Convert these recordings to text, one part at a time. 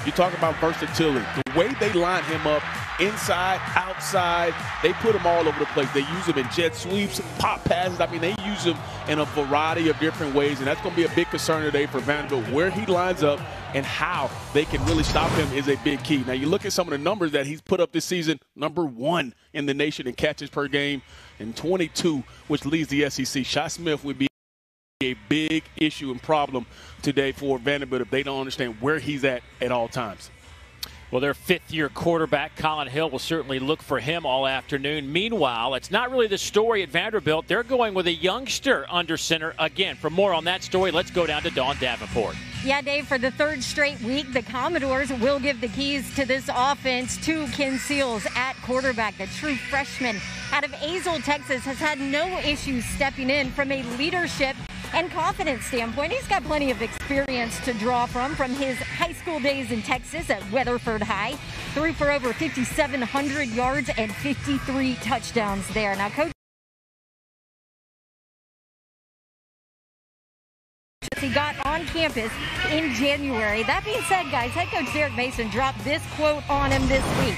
You talk about versatility. The way they line him up, inside, outside, they put him all over the place. They use him in jet sweeps, pop passes. I mean, they use him in a variety of different ways, and that's going to be a big concern today for Vanderbilt. Where he lines up and how they can really stop him is a big key. Now, you look at some of the numbers that he's put up this season, #1 in the nation in catches per game, and 22, which leads the SEC. Shi Smith would be a big issue and problem today for Vanderbilt if they don't understand where he's at all times. Well, their fifth-year quarterback, Colin Hill, will certainly look for him all afternoon. Meanwhile, it's not really the story at Vanderbilt. They're going with a youngster under center again. For more on that story, let's go down to Dawn Davenport. Yeah, Dave, for the third straight week, the Commodores will give the keys to this offense to Ken Seals at quarterback. The true freshman out of Azle, Texas, has had no issues stepping in from a leadership and confidence standpoint. He's got plenty of experience to draw from his high school days in Texas at Weatherford High. Threw for over 5,700 yards and 53 touchdowns there. Now, Coach, he got on campus in January. That being said, guys, head coach Derek Mason dropped this quote on him this week.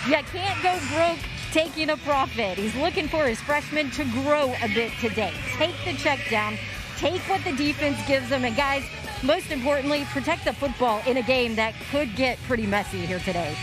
You can't go broke taking a profit. He's looking for his freshmen to grow a bit today. Take the check down. Take what the defense gives them, and guys, most importantly, protect the football in a game that could get pretty messy here today.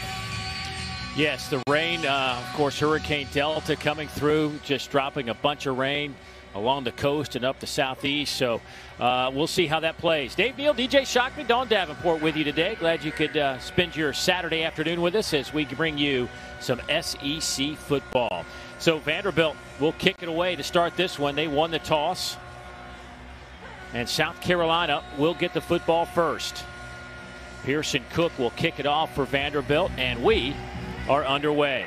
Yes, the rain, of course, Hurricane Delta coming through, just dropping a bunch of rain along the coast and up the southeast. So we'll see how that plays. Dave Neal, DJ Shockman, Dawn Davenport with you today. Glad you could spend your Saturday afternoon with us as we bring you some SEC football. So Vanderbilt will kick it away to start this one. They won the toss. And South Carolina will get the football first. Pearson Cook will kick it off for Vanderbilt, and we are underway.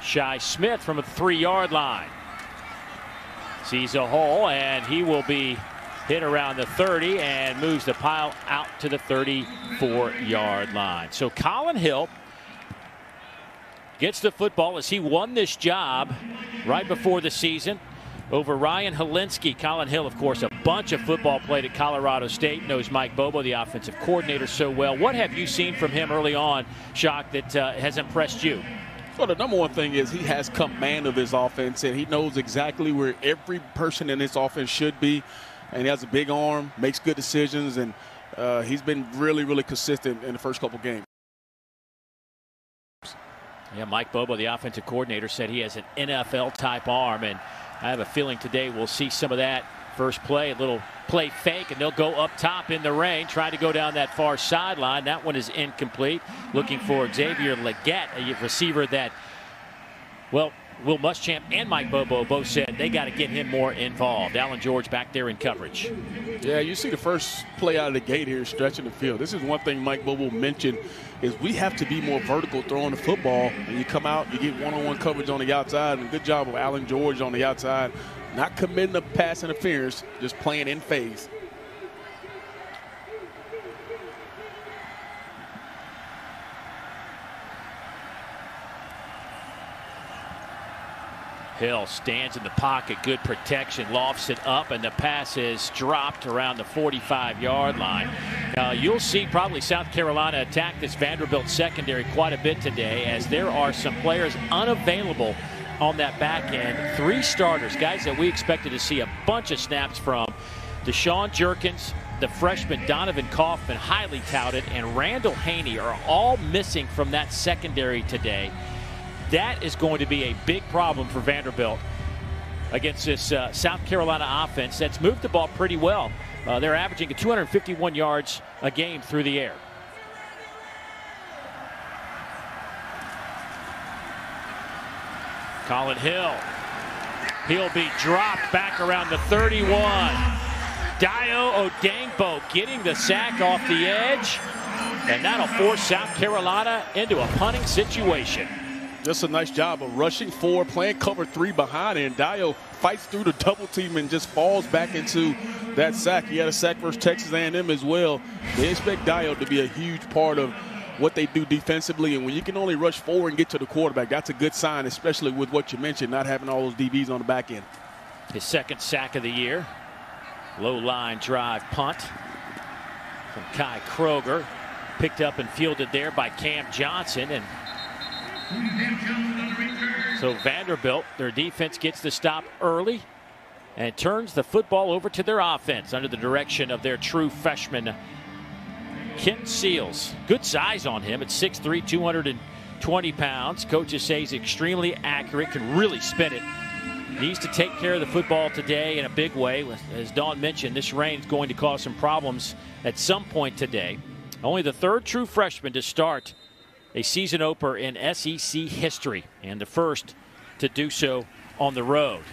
Shi Smith from a 3-yard line. Sees a hole, and he will be hit around the 30 and moves the pile out to the 34-yard line. So Colin Hill gets the football as he won this job right before the season over Ryan Helinski. Colin Hill, of course, a bunch of football played at Colorado State, knows Mike Bobo, the offensive coordinator, so well. What have you seen from him early on, Shock, that has impressed you? Well, the #1 thing is he has command of his offense, and he knows exactly where every person in his offense should be. And he has a big arm, makes good decisions, and he's been really, really consistent in the first couple games. Yeah, Mike Bobo, the offensive coordinator, said he has an NFL-type arm, and I have a feeling today we'll see some of that. First play, a little play fake, and they'll go up top in the rain, trying to go down that far sideline. That one is incomplete. Looking for Xavier Leggett, a receiver that, well, Will Muschamp and Mike Bobo both said they got to get him more involved. Alan George back there in coverage. Yeah, you see the first play out of the gate here, stretching the field. This is one thing Mike Bobo mentioned, is we have to be more vertical throwing the football. And you come out, you get one-on-one coverage on the outside, and good job of Alan George on the outside, not committing a pass interference, just playing in phase. Hill stands in the pocket, good protection, lofts it up, and the pass is dropped around the 45-yard line. You'll see probably South Carolina attack this Vanderbilt secondary quite a bit today, as there are some players unavailable on that back end. 3 starters, guys that we expected to see a bunch of snaps from. Deshaun Jerkins, the freshman Donovan Kaufman, highly touted, and Randall Haney are all missing from that secondary today. That is going to be a big problem for Vanderbilt against this South Carolina offense that's moved the ball pretty well. They're averaging 251 yards a game through the air. Colin Hill. He'll be dropped back around the 31. Dio Odengbo getting the sack off the edge, and that'll force South Carolina into a punting situation. Just a nice job of rushing forward, playing cover 3 behind, and Dio fights through the double team and just falls back into that sack. He had a sack versus Texas A&M as well. They expect Dio to be a huge part of what they do defensively, and when you can only rush forward and get to the quarterback, that's a good sign, especially with what you mentioned, not having all those DBs on the back end. His second sack of the year. Low line drive punt from Kai Kroger. Picked up and fielded there by Cam Johnson. And so Vanderbilt, their defense gets the stop early and turns the football over to their offense under the direction of their true freshman, Kent Seals. Good size on him at 6'3", 220 pounds. Coaches say he's extremely accurate, can really spin it. Needs to take care of the football today in a big way. As Dawn mentioned, this rain is going to cause some problems at some point today. Only the third true freshman to start a season opener in SEC history, and the first to do so on the road.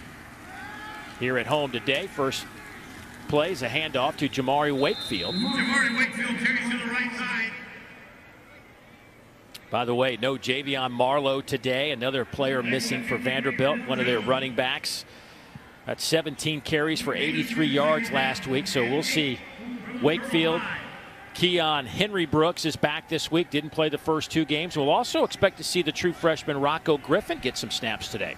Here at home today, first play is a handoff to Jamari Wakefield. Jamari Wakefield carries to the right side. By the way, no Javion Marlowe today, another player missing for Vanderbilt, one of their running backs. That's 17 carries for 83 yards last week, so we'll see Wakefield. Keon Henry Brooks is back this week, didn't play the first 2 games. We'll also expect to see the true freshman Rocco Griffin get some snaps today.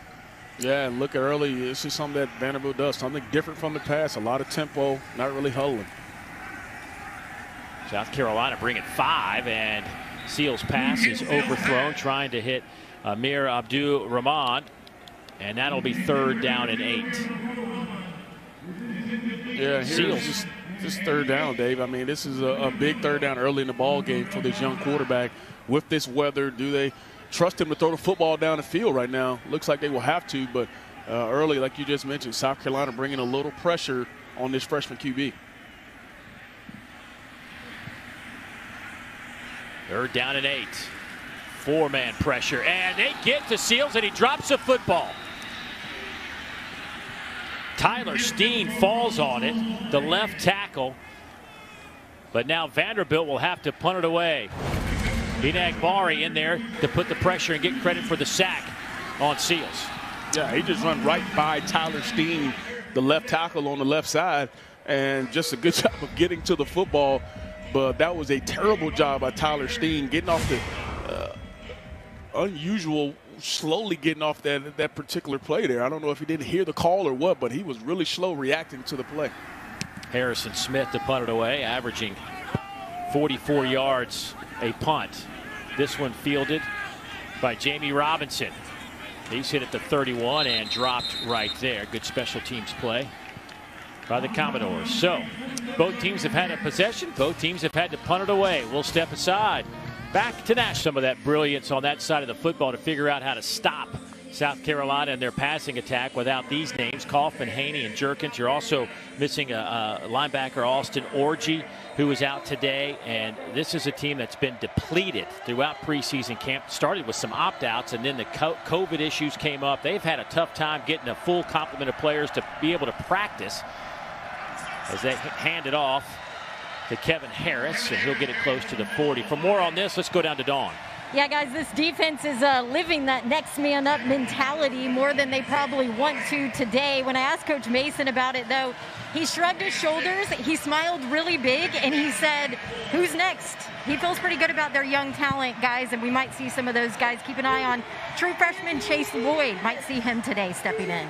Yeah, and look at early. This is something that Vanderbilt does, something different from the past. A lot of tempo, not really huddling. South Carolina bringing 5, and Seals' pass is overthrown, trying to hit Amir Abdul-Rahman, and that'll be 3rd down and 8. Yeah, Seals. This 3rd down, Dave. I mean, this is a big 3rd down early in the ball game for this young quarterback. With this weather, do they trust him to throw the football down the field right now? Looks like they will have to, but early, like you just mentioned, South Carolina bringing a little pressure on this freshman QB. 3rd down and 8. 4-man pressure, and they get to Seals, and he drops the football. Tyler Steen falls on it, the left tackle. But now Vanderbilt will have to punt it away. Enagbari in there to put the pressure and get credit for the sack on Seals. Yeah, he just run right by Tyler Steen, the left tackle on the left side, and just a good job of getting to the football. But that was a terrible job by Tyler Steen getting off the unusual, slowly getting off that particular play there. I don't know if he didn't hear the call or what, but he was really slow reacting to the play. Harrison Smith to punt it away, averaging 44 yards a punt. This one fielded by Jamie Robinson. He's hit at the 31 and dropped right there. Good special teams play by the Commodores. So both teams have had a possession. Both teams have had to punt it away. We'll step aside. Back to Nash, some of that brilliance on that side of the football to figure out how to stop South Carolina and their passing attack without these names, Kaufman, Haney, and Jerkins. You're also missing a linebacker, Austin Orgy, who was out today. And this is a team that's been depleted throughout preseason camp. Started with some opt-outs, and then the COVID issues came up. They've had a tough time getting a full complement of players to be able to practice as they hand it off to Kevin Harris, and he'll get it close to the 40. For more on this, let's go down to Dawn. Yeah, guys, this defense is living that next man up mentality more than they probably want to today. When I asked Coach Mason about it, though, he shrugged his shoulders, he smiled really big, and he said, who's next? He feels pretty good about their young talent, guys, and we might see some of those guys. Keep an eye on true freshman Chase Lloyd. Might see him today stepping in.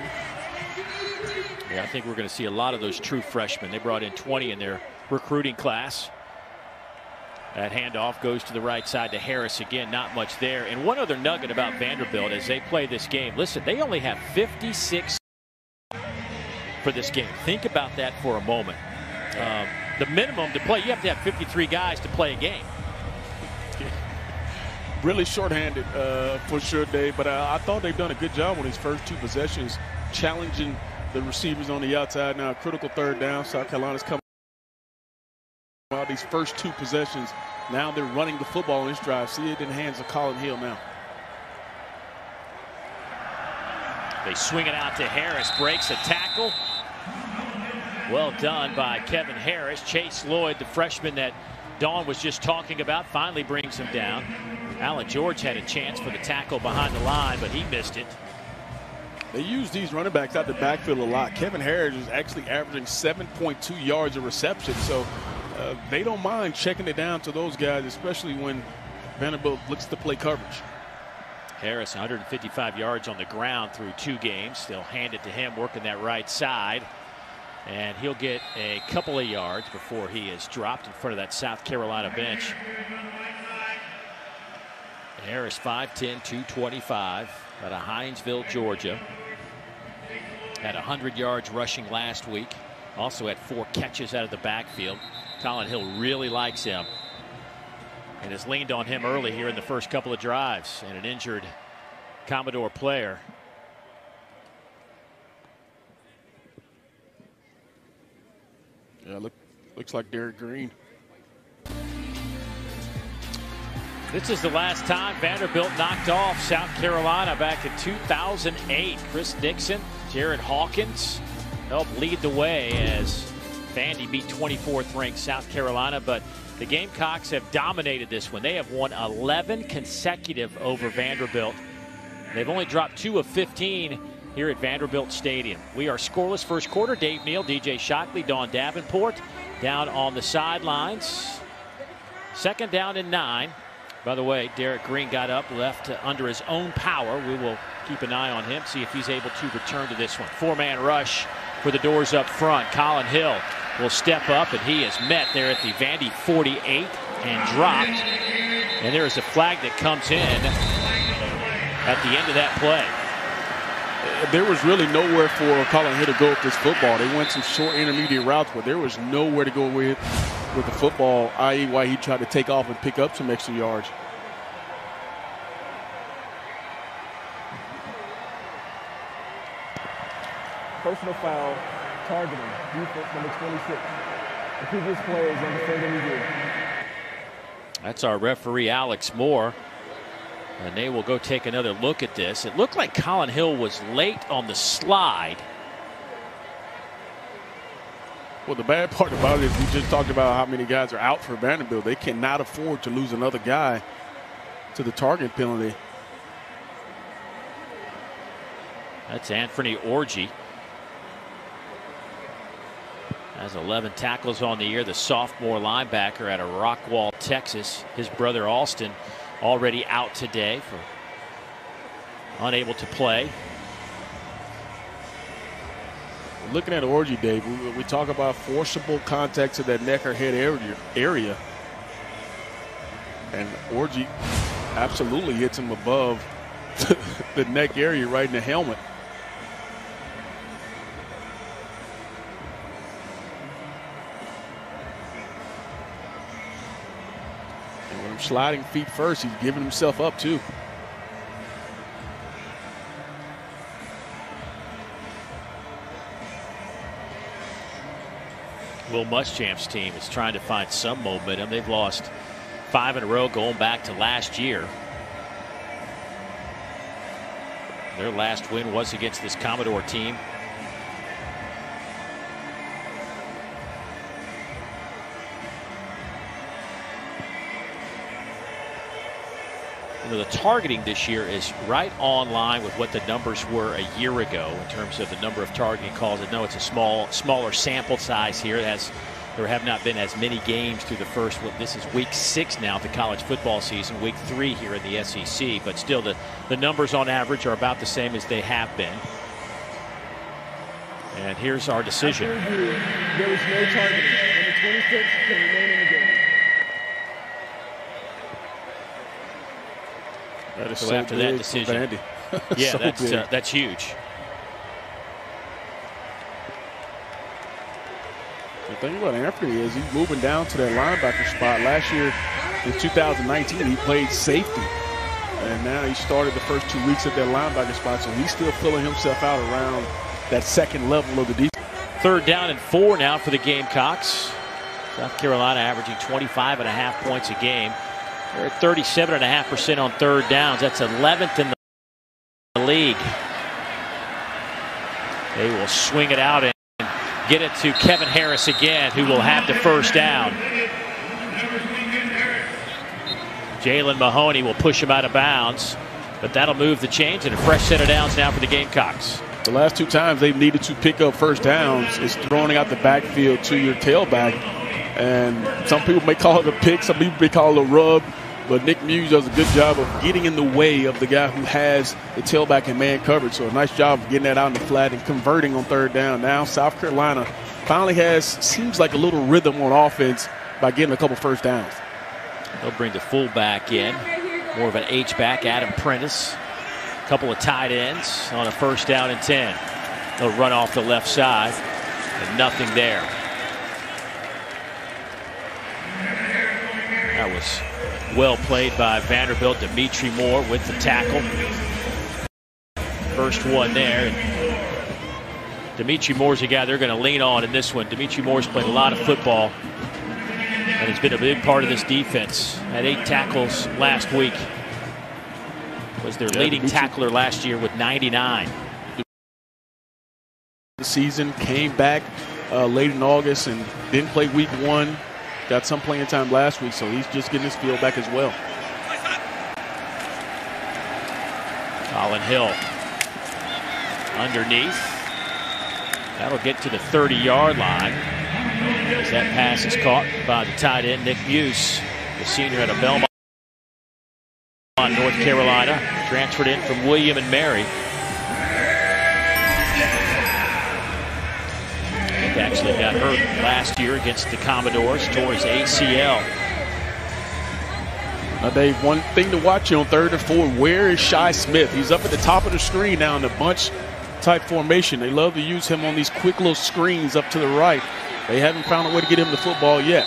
Yeah, I think we're going to see a lot of those true freshmen. They brought in 20 in their recruiting class. That handoff goes to the right side to Harris again. Not much there. And one other nugget about Vanderbilt as they play this game. Listen, they only have 56 for this game. Think about that for a moment. The minimum to play, you have to have 53 guys to play a game. Really shorthanded for sure, Dave. But I thought they've done a good job on these first 2 possessions, challenging the receivers on the outside. Now, critical 3rd down. South Carolina's coming out these first 2 possessions. Now they're running the football in this drive. See it in the hands of Colin Hill now. They swing it out to Harris. Breaks a tackle. Well done by Kevin Harris. Chase Lloyd, the freshman that Dawn was just talking about, finally brings him down. Alan George had a chance for the tackle behind the line, but he missed it. They use these running backs out the backfield a lot. Kevin Harris is actually averaging 7.2 yards a reception, so they don't mind checking it down to those guys, especially when Vanderbilt looks to play coverage. Harris 155 yards on the ground through 2 games. They'll hand it to him working that right side. And he'll get a couple of yards before he is dropped in front of that South Carolina bench. Harris, 5'10", 225, out of Hinesville, Georgia. Had 100 yards rushing last week. Also had 4 catches out of the backfield. Colin Hill really likes him and has leaned on him early here in the first couple of drives. And an injured Commodore player. Yeah, looks like Derek Green. This is the last time Vanderbilt knocked off South Carolina back in 2008. Chris Dixon, Jared Hawkins helped lead the way as Vandy beat 24th ranked South Carolina, but the Gamecocks have dominated this one. They have won 11 consecutive over Vanderbilt. They've only dropped 2 of 15 here at Vanderbilt Stadium. We are scoreless first quarter. Dave Neal, DJ Shockley, Dawn Davenport down on the sidelines. Second down and 9. By the way, Derek Green got up, left under his own power. We will keep an eye on him, see if he's able to return to this one. 4-man rush for the doors up front. Colin Hill will step up, and he is met there at the Vandy 48 and dropped. And there is a flag that comes in at the end of that play. There was really nowhere for Colin Hill to go with this football. They went some short intermediate routes, but there was nowhere to go with the football, i.e. why he tried to take off and pick up some extra yards. Personal foul, targeting, defense number 26. The previous play is on defending review. That's our referee, Alex Moore. And they will go take another look at this. It looked like Colin Hill was late on the slide. Well, the bad part about it is we just talked about how many guys are out for Vanderbilt. They cannot afford to lose another guy to the target penalty. That's Anthony Orji. Has 11 tackles on the year. The sophomore linebacker out of Rockwall, Texas. His brother Alston already out today for unable to play. Looking at Orji, Dave, we talk about forcible contact to that neck or head area. And Orji absolutely hits him above the neck area, right in the helmet. And with him sliding feet first, he's giving himself up too. Will Muschamp's team is trying to find some momentum. They've lost 5 in a row going back to last year. Their last win was against this Commodore team. You know, the targeting this year is right on line with what the numbers were a year ago in terms of the number of targeting calls. I know it's a smaller sample size here. There have not been as many games through the first. This is week 6 now of the college football season, week 3 here in the SEC. But still, the numbers on average are about the same as they have been. And here's our decision. There is no targeting. Number 26 can remain in the game. That is so after that decision, yeah, so that's huge. The thing about Anthony is he's moving down to that linebacker spot. Last year in 2019, he played safety. And now he started the first 2 weeks at that linebacker spot, so he's still filling himself out around that second level of the defense. 3rd down and 4 now for the Gamecocks. South Carolina averaging 25.5 points a game. They're at 37.5% on 3rd downs. That's 11th in the league. They will swing it out and get it to Kevin Harris again, who will have the 1st down. Jalen Mahoney will push him out of bounds, but that'll move the chains, and a fresh set of downs now for the Gamecocks. The last 2 times they've needed to pick up 1st downs is throwing out the backfield to your tailback. And some people may call it a pick, some people may call it a rub. But Nick Muse does a good job of getting in the way of the guy who has the tailback and man coverage. So a nice job of getting that out in the flat and converting on third down. Now South Carolina finally seems like a little rhythm on offense by getting a couple first downs. They'll bring the fullback in, more of an H-back, Adam Prentice. A couple of tight ends on a first down and 10. They'll run off the left side, and nothing there. That was well played by Vanderbilt. Dimitri Moore with the tackle. First one there. Dimitri Moore's a guy they're going to lean on in this one. Dimitri Moore's played a lot of football and has been a big part of this defense. Had 8 tackles last week. Was their leading tackler last year with 99. The season came back late in August and didn't play week 1. Got some playing time last week, so he's just getting his feel back as well. Colin Hill underneath. That'll get to the 30-yard line. As that pass is caught by the tight end, Nick Muse, the senior out of Belmont, North Carolina. Transferred in from William and Mary. He actually got hurt last year against the Commodores, tore his ACL. Now, Dave, one thing to watch on 3rd and 4, where is Shi Smith? He's up at the top of the screen now in the bunch type formation. They love to use him on these quick little screens up to the right. They haven't found a way to get him the football yet.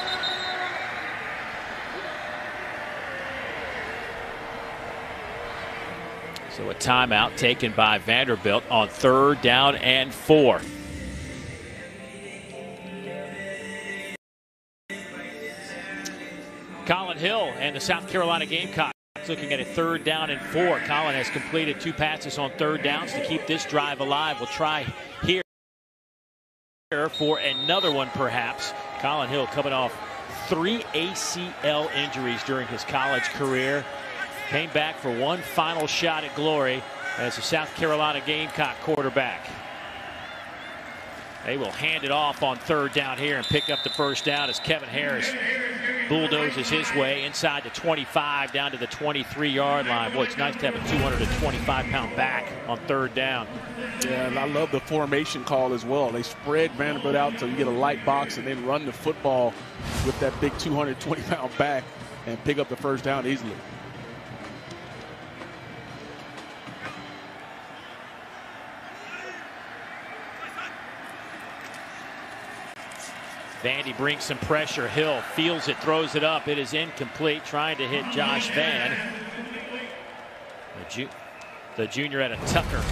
So a timeout taken by Vanderbilt on 3rd down and 4. Colin Hill and the South Carolina Gamecocks looking at a 3rd down and 4. Colin has completed 2 passes on 3rd downs to keep this drive alive. We'll try here for another one perhaps. Colin Hill coming off 3 ACL injuries during his college career. Came back for one final shot at glory as the South Carolina Gamecock quarterback. They will hand it off on 3rd down here and pick up the first down as Kevin Harris bulldozes his way inside the 25 down to the 23-yard line. Boy, it's nice to have a 225-pound back on 3rd down. Yeah, and I love the formation call as well. They spread Vanderbilt out so you get a light box and then run the football with that big 220-pound back and pick up the first down easily. Vandy brings some pressure. Hill feels it, throws it up. It is incomplete, trying to hit Josh Vann. The junior out of Tucker,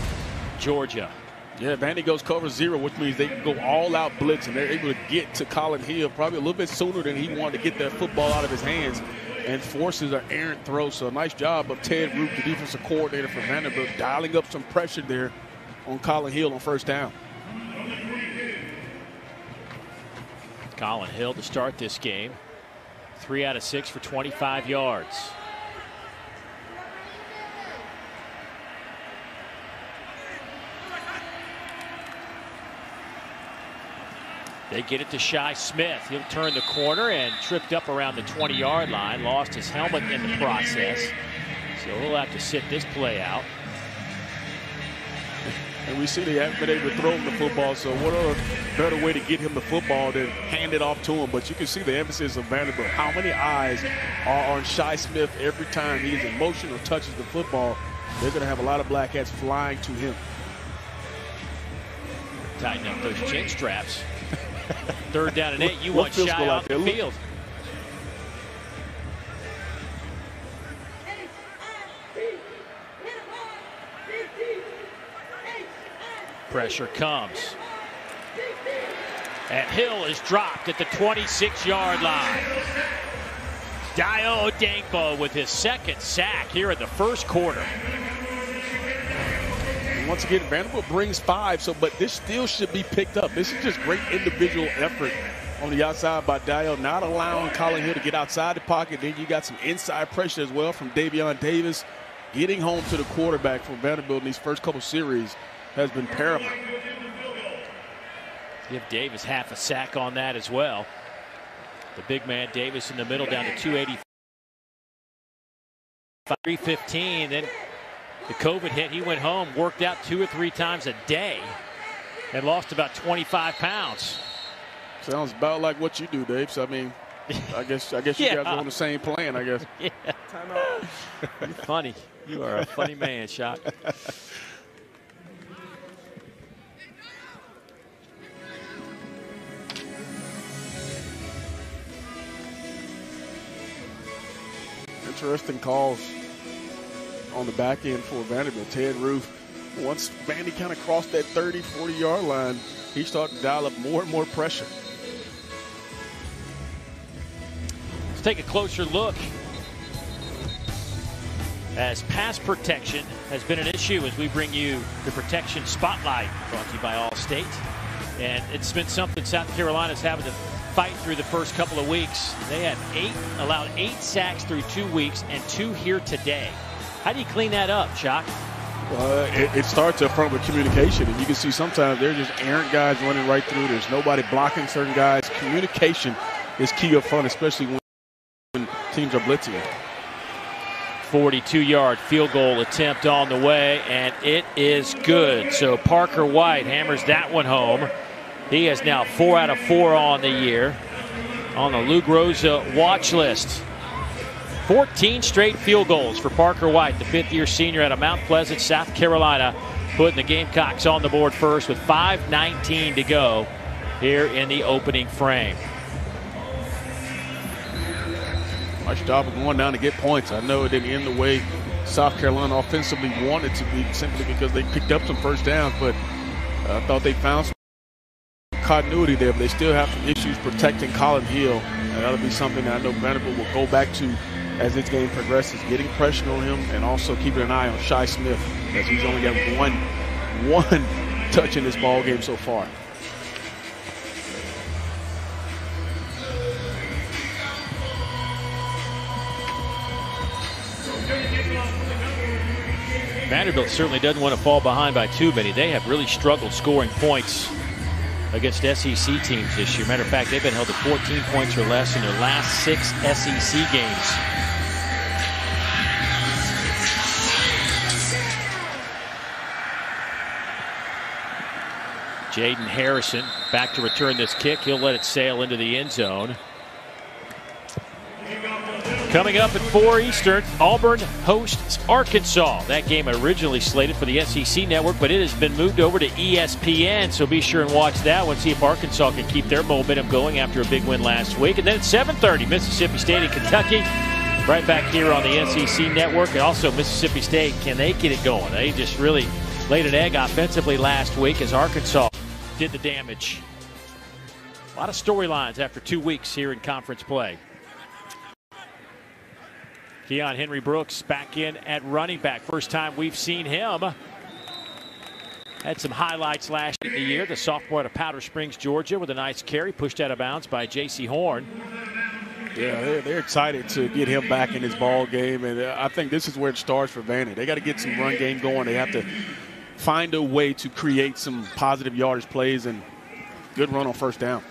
Georgia. Yeah, Vandy goes cover 0, which means they can go all out blitz, and they're able to get to Colin Hill probably a little bit sooner than he wanted to get that football out of his hands and forces an errant throw. So a nice job of Ted Root, the defensive coordinator for Vanderbilt, dialing up some pressure there on Colin Hill on 1st down. Colin Hill to start this game. 3 out of 6 for 25 yards. They get it to Shi Smith. He'll turn the corner and tripped up around the 20-yard line. Lost his helmet in the process. So he'll have to sit this play out. And we see they haven't been able to throw him the football, so what a better way to get him the football than hand it off to him. But you can see the emphasis of Vanderbilt. How many eyes are on Shi Smith every time he's in motion or touches the football? They're going to have a lot of black hats flying to him. Tighten up those chin straps. 3rd down and 8. You want Shi off the field. Pressure comes. And Hill is dropped at the 26-yard line. Dio Odengbo with his 2nd sack here in the 1st quarter. And once again, Vanderbilt brings 5, but this still should be picked up. This is just great individual effort on the outside by Dio, not allowing Colin Hill to get outside the pocket. Then you got some inside pressure as well from Davion Davis. Getting home to the quarterback from Vanderbilt in these first couple series has been paramount. Give Davis half a sack on that as well. The big man Davis in the middle down to 285. 3:15. Then the COVID hit. He went home, worked out 2 or 3 times a day, and lost about 25 pounds. Sounds about like what you do, Dave. So, I mean, I guess you guys are on the same plan, I guess. Yeah. You're funny. You are a funny man, Shock. Interesting calls on the back end for Vanderbilt. Ted Roof, once Vandy kind of crossed that 30, 40-yard line, he started to dial up more and more pressure. Let's take a closer look, as pass protection has been an issue as we bring you the Protection Spotlight, brought to you by Allstate. And it's been something South Carolina's having to fight through the first couple of weeks. They had allowed 8 sacks through 2 weeks and 2 here today. How do you clean that up, Shock? Well, it starts up front with communication, and you can see sometimes they're just errant guys running right through. There's nobody blocking certain guys. Communication is key up front, especially when teams are blitzing. 42-yard field goal attempt on the way, and it is good. So Parker White hammers that one home. He is now 4 out of 4 on the year on the Lou Groza watch list. 14 straight field goals for Parker White, the 5th-year senior out of Mount Pleasant, South Carolina, putting the Gamecocks on the board first with 5:19 to go here in the opening frame. Nice job of going down to get points. I know it didn't end the way South Carolina offensively wanted to be, simply because they picked up some first downs, but I thought they found some continuity there, but they still have some issues protecting Colin Hill. And that'll be something that I know Vanderbilt will go back to as this game progresses, getting pressure on him and also keeping an eye on Shi Smith, as he's only got one touch in this ball game so far. Vanderbilt certainly doesn't want to fall behind by too many. They have really struggled scoring points against SEC teams this year. Matter of fact, they've been held to 14 points or less in their last 6 SEC games. Jaden Harrison back to return this kick. He'll let it sail into the end zone. Coming up at 4 Eastern, Auburn hosts Arkansas. That game originally slated for the SEC network, but it has been moved over to ESPN, so be sure and watch that one. See if Arkansas can keep their momentum going after a big win last week. And then at 7:30, Mississippi State and Kentucky. Right back here on the SEC network. And also Mississippi State, can they get it going? They just really laid an egg offensively last week as Arkansas did the damage. A lot of storylines after 2 weeks here in conference play. Keon Henry Brooks back in at running back. First time we've seen him. Had some highlights last year. The sophomore out of Powder Springs, Georgia, with a nice carry pushed out of bounds by J.C. Horn. Yeah, they're excited to get him back in his ball game, and I think this is where it starts for Vandy. They got to get some run game going. They have to find a way to create some positive yardage plays and good run on first down.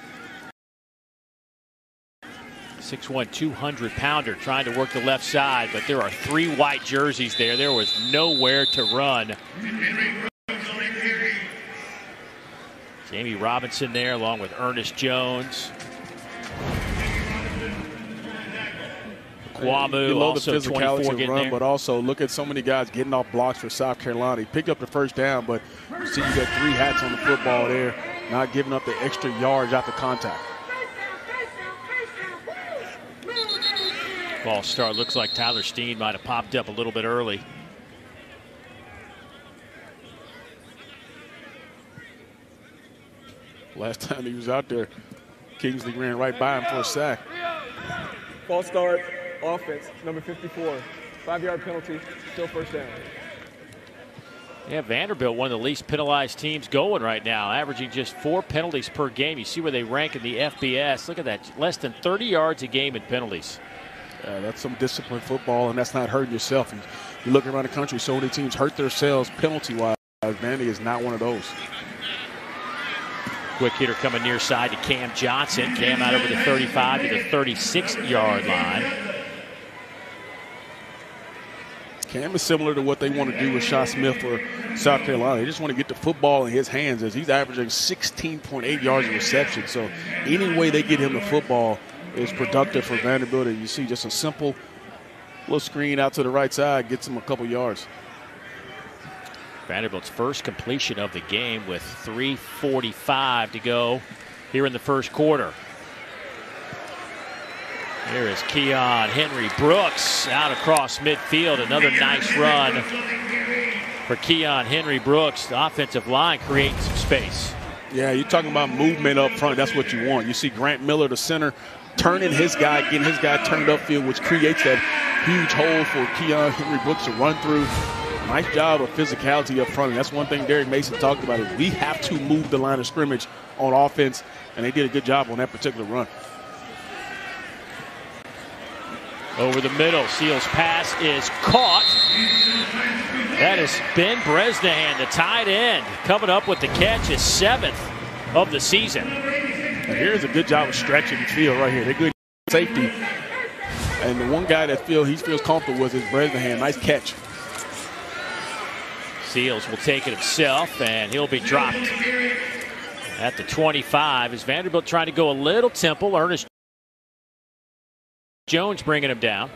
6'1", 200-pounder trying to work the left side, but there are 3 white jerseys there. There was nowhere to run. Jamie Robinson there along with Ernest Jones. Kwamu also 24 getting run, there. but also look at so many guys getting off blocks for South Carolina. He picked up the first down, but you see you got 3 hats on the football there, not giving up the extra yards after contact. Ball start. Looks like Tyler Steen might have popped up a little bit early. Last time he was out there, Kingsley ran right by him for a sack. False start, offense, number 54. 5-yard penalty, still first down. Yeah, Vanderbilt, one of the least penalized teams going right now, averaging just 4 penalties per game. You see where they rank in the FBS. Look at that, less than 30 yards a game in penalties. That's some disciplined football, and that's not hurting yourself. You look around the country, so many teams hurt themselves penalty-wise. Vandy is not one of those. Quick hitter coming near side to Cam Johnson. Cam out over the 35 to the 36-yard line. Cam is similar to what they want to do with Shaw Smith for South Carolina. They just want to get the football in his hands, as he's averaging 16.8 yards of reception. So any way they get him the football is productive for Vanderbilt. And you see just a simple little screen out to the right side gets him a couple yards. Vanderbilt's first completion of the game with 3:45 to go here in the first quarter. Here is Keon Henry Brooks out across midfield. Another nice run for Keon Henry Brooks. The offensive line creating some space. Yeah, you're talking about movement up front. That's what you want. You see Grant Miller, the center, turning his guy, getting his guy turned upfield, which creates that huge hole for Keon Henry Brooks to run through. Nice job of physicality up front. And that's one thing Derek Mason talked about, is we have to move the line of scrimmage on offense, and they did a good job on that particular run. Over the middle, Seals' pass is caught. That is Ben Bresnahan, the tight end, coming up with the catch, his 7th of the season. And here's a good job of stretching the field right here. They're good safety. And the one guy that he feels comfortable with is Bresnahan. Nice catch. Seals will take it himself, and he'll be dropped at the 25. Is Vanderbilt trying to go a little temple? Ernest Jones bringing him down.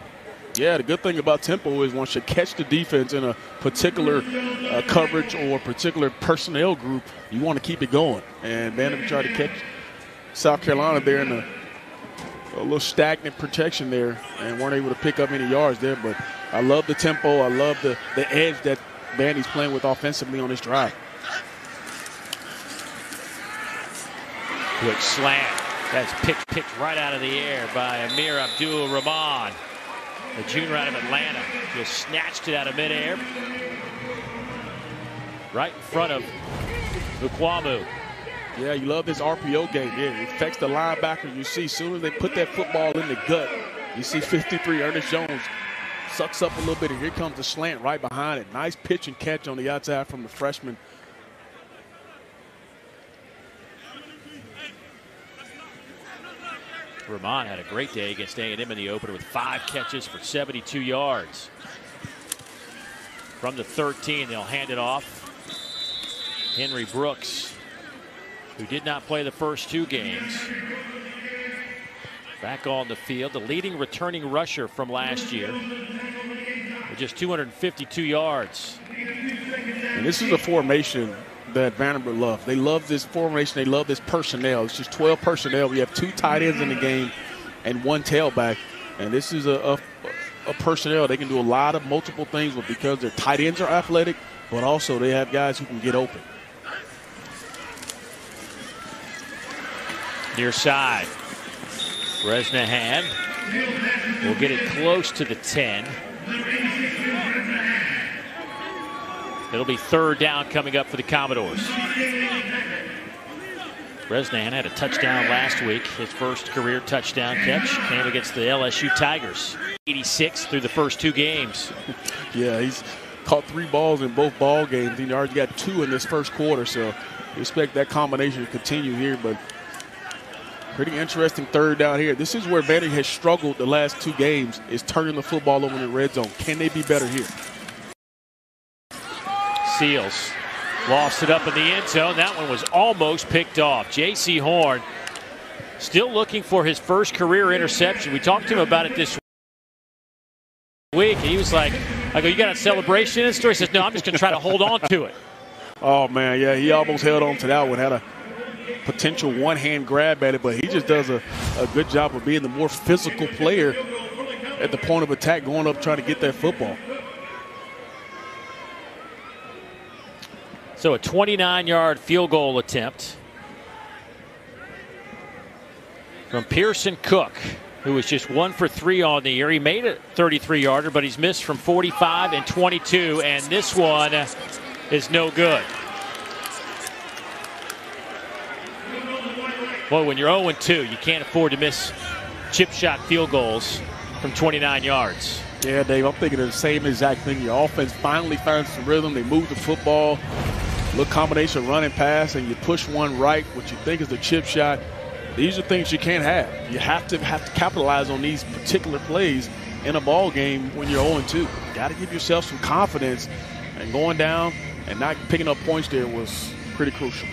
Yeah, the good thing about tempo is once you catch the defense in a particular coverage or particular personnel group, you want to keep it going. And Vanderbilt tried to catch South Carolina there in a little stagnant protection there and weren't able to pick up any yards there. But I love the tempo. I love the edge that Vandy's playing with offensively on this drive. Good slant. That's picked right out of the air by Amir Abdul-Rahman, the junior out of Atlanta. Just snatched it out of midair. Right in front of Ukwamu. Yeah, you love this RPO game. Yeah, it affects the linebacker. You see, as soon as they put that football in the gut, you see 53, Ernest Jones sucks up a little bit, and here comes the slant right behind it. Nice pitch and catch on the outside from the freshman. Rahman had a great day against A&M in the opener with 5 catches for 72 yards. From the 13, they'll hand it off. Henry Brooks, who did not play the first 2 games, back on the field. The leading returning rusher from last year with just 252 yards. And this is a formation that Vanderbilt loves. They love this formation. They love this personnel. It's just 12 personnel. We have 2 tight ends in the game and 1 tailback. And this is a personnel they can do a lot of multiple things with, because their tight ends are athletic, but also they have guys who can get open. Near side. Bresnahan will get it close to the 10. It'll be 3rd down coming up for the Commodores. Bresnahan had a touchdown last week. His first career touchdown catch came against the LSU Tigers. 86 through the first 2 games. Yeah, he's caught 3 balls in both ball games. He already got 2 in this first quarter, so we expect that combination to continue here. But pretty interesting 3rd down here. This is where Vandy has struggled the last 2 games, is turning the football over in the red zone. Can they be better here? Seals lost it up in the end zone. That one was almost picked off. J.C. Horn still looking for his first career interception. We talked to him about it this week, and he was like, I go, you got a celebration in the store? He says, no, I'm just going to try to hold on to it. Oh, man, yeah, he almost held on to that one. Had a potential one-hand grab at it, but he just does a good job of being the more physical player at the point of attack, going up trying to get that football. So a 29-yard field goal attempt from Pearson Cook, who was just 1 for 3 on the year. He made a 33-yarder, but he's missed from 45 and 22, and this one is no good. Well, when you're 0-2, you can't afford to miss chip shot field goals from 29 yards. Yeah, Dave, I'm thinking of the same exact thing. Your offense finally finds some rhythm. They move the football. Little combination run and pass, and you push one right, what you think is the chip shot. these are things you can't have. You have to capitalize on these particular plays in a ball game when you're 0-2. You got to give yourself some confidence, and going down and not picking up points there was pretty crucial.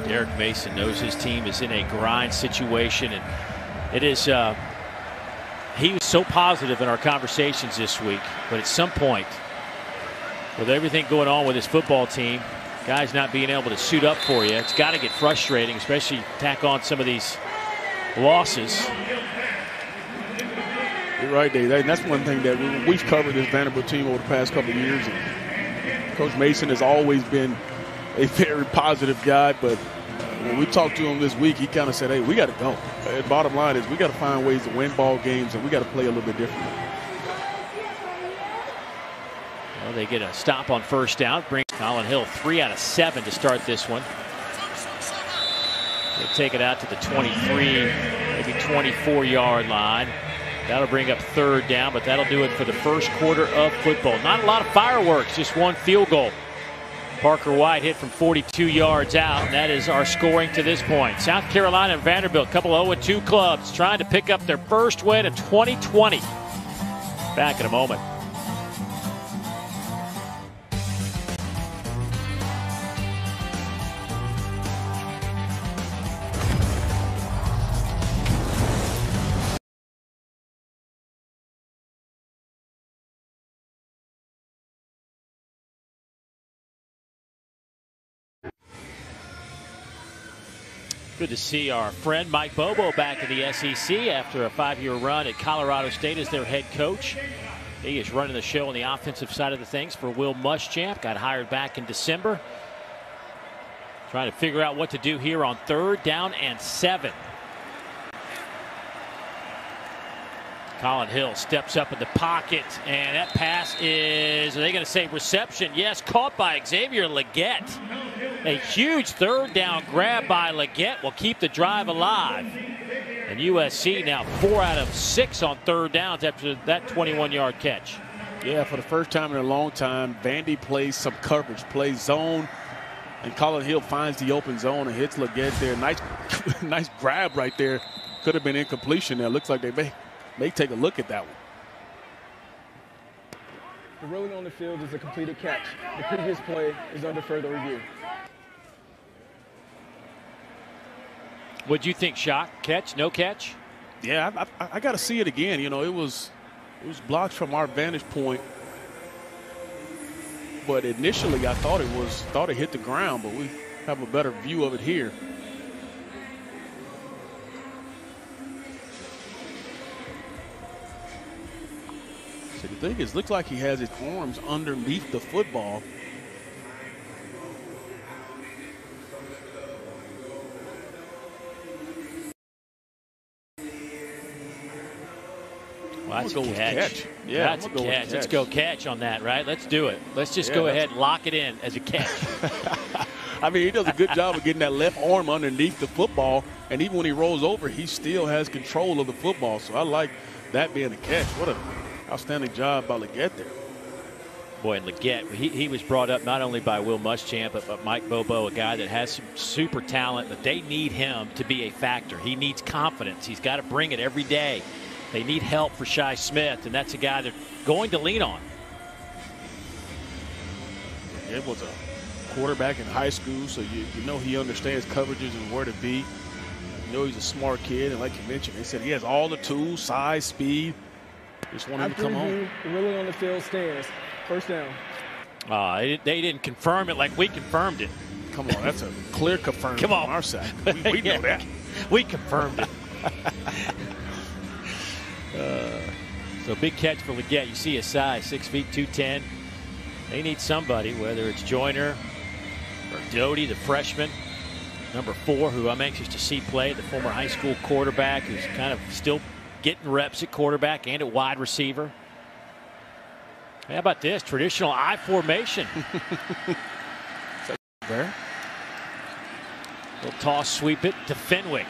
Derek Mason knows his team is in a grind situation, and it is he was so positive in our conversations this week, but at some point, with everything going on with his football team, guys not being able to suit up for you, it's got to get frustrating, especially tack on some of these losses. You're right, Dave. That's one thing that we've covered this Vanderbilt team over the past couple of years. And Coach Mason has always been a very positive guy, but when we talked to him this week, he kind of said, hey, we got to go. The bottom line is we got to find ways to win ball games, and we got to play a little bit differently. Well, they get a stop on first down. Brings Colin Hill 3 out of 7 to start this one. They'll take it out to the 23, maybe 24-yard line. That'll bring up third down, but that'll do it for the first quarter of football. Not a lot of fireworks, just one field goal. Parker White hit from 42 yards out, and that is our scoring to this point. South Carolina and Vanderbilt, a couple 0-2 clubs, trying to pick up their first win of 2020. Back in a moment. Good to see our friend Mike Bobo back in the SEC after a 5-year run at Colorado State as their head coach. He is running the show on the offensive side of the things for Will Muschamp. Got hired back in December. Trying to figure out what to do here on 3rd down and 7. Colin Hill steps up in the pocket, and that pass is, are they going to say reception? Yes, caught by Xavier Legette. A huge 3rd down grab by Legette will keep the drive alive. And USC now 4 out of 6 on 3rd downs after that 21-yard catch. Yeah, for the first time in a long time, Vandy plays some coverage, plays zone, and Colin Hill finds the open zone and hits Legette there. Nice grab right there. Could have been incompletion there. Looks like they may take a look at that one. The ruling on the field is a completed catch. The previous play is under further review. What'd you think, Shock? Catch? No catch? Yeah, I got to see it again. You know, it was blocked from our vantage point, but initially I thought it hit the ground, but we have a better view of it here. So the thing is, looks like he has his arms underneath the football. Well, that's a catch. Yeah, that's a catch. Let's go catch on that, right? Let's do it. Let's just go ahead and lock it in as a catch. I mean, he does a good job of getting that left arm underneath the football, and even when he rolls over, he still has control of the football. So I like that being a catch. What an outstanding job by Legette there. Boy, and Legette, he was brought up not only by Will Muschamp, but Mike Bobo, a guy that has some super talent, but they need him to be a factor. He needs confidence. He's got to bring it every day. They need help for Shi Smith, and that's a guy they're going to lean on. It was a quarterback in high school, so you know he understands coverages and where to be. You know he's a smart kid, and like you mentioned, they said he has all the tools, size, speed. Just want him to come home. The ruling on the field stands. First down. They didn't confirm it like we confirmed it. Come on, that's a clear confirm on our side. We know that. We confirmed it. So big catch for Legette. You see his size, 6 feet 210. They need somebody, whether it's Joyner or Doty, the freshman, number 4, who I'm anxious to see play, the former high school quarterback who's kind of still getting reps at quarterback and at wide receiver. How about this? Traditional I formation. There. Little toss, sweep it to Fenwick.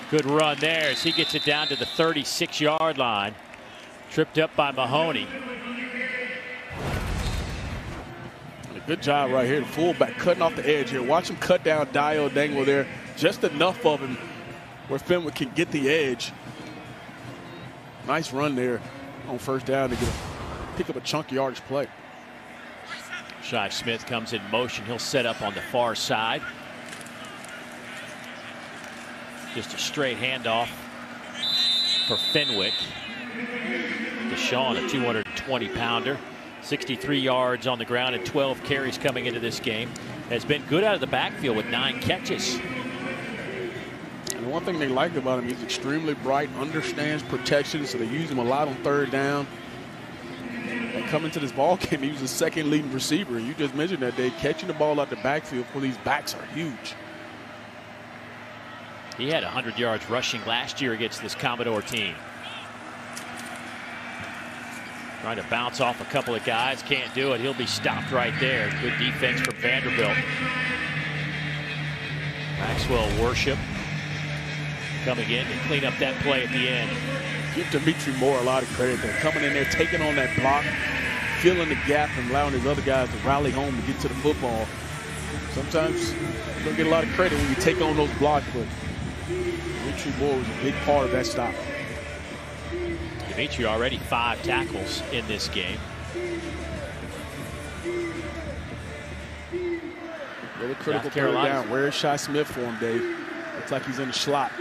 Good run there as he gets it down to the 36-yard line. Tripped up by Mahoney. Good job right here. The fullback cutting off the edge here. Watch him cut down Dio Dangle there. Just enough of him where Fenwick can get the edge. Nice run there on first down to pick up a chunky yardage play. Shi Smith comes in motion. He'll set up on the far side. Just a straight handoff for Fenwick. Deshaun, a 220-pounder. 63 yards on the ground and 12 carries coming into this game. Has been good out of the backfield with 9 catches. And one thing they like about him, he's extremely bright, understands protection, so they use him a lot on third down. And coming to this ball game, he was the second leading receiver. You just mentioned that, Dave, catching the ball out the backfield for these backs are huge. He had 100 yards rushing last year against this Commodore team. Trying to bounce off a couple of guys, can't do it. He'll be stopped right there. Good defense from Vanderbilt. Maxwell Worship coming in to clean up that play at the end. Give Dimitri Moore a lot of credit there. Coming in there, taking on that block, filling the gap, and allowing his other guys to rally home to get to the football. Sometimes you don't get a lot of credit when you take on those blocks, but Dimitri Moore was a big part of that stop. Dimitri already 5 tackles in this game. Really critical third down. Where is Shi Smith for him, Dave? Looks like he's in the slot.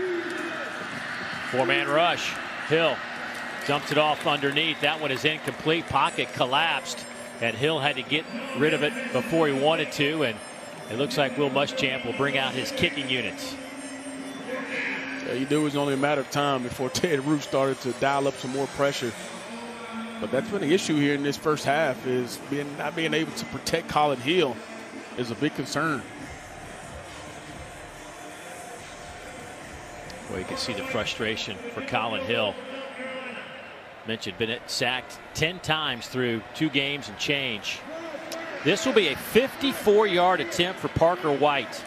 4-man rush. Hill dumps it off underneath. That one is incomplete. Pocket collapsed, and Hill had to get rid of it before he wanted to. And it looks like Will Muschamp will bring out his kicking units. You knew it was only a matter of time before Ted Root started to dial up some more pressure. But that's been the issue here in this first half, is not being able to protect Colin Hill is a big concern. Well, you can see the frustration for Colin Hill. Mentioned been sacked 10 times through 2 games and change. This will be a 54-yard attempt for Parker White.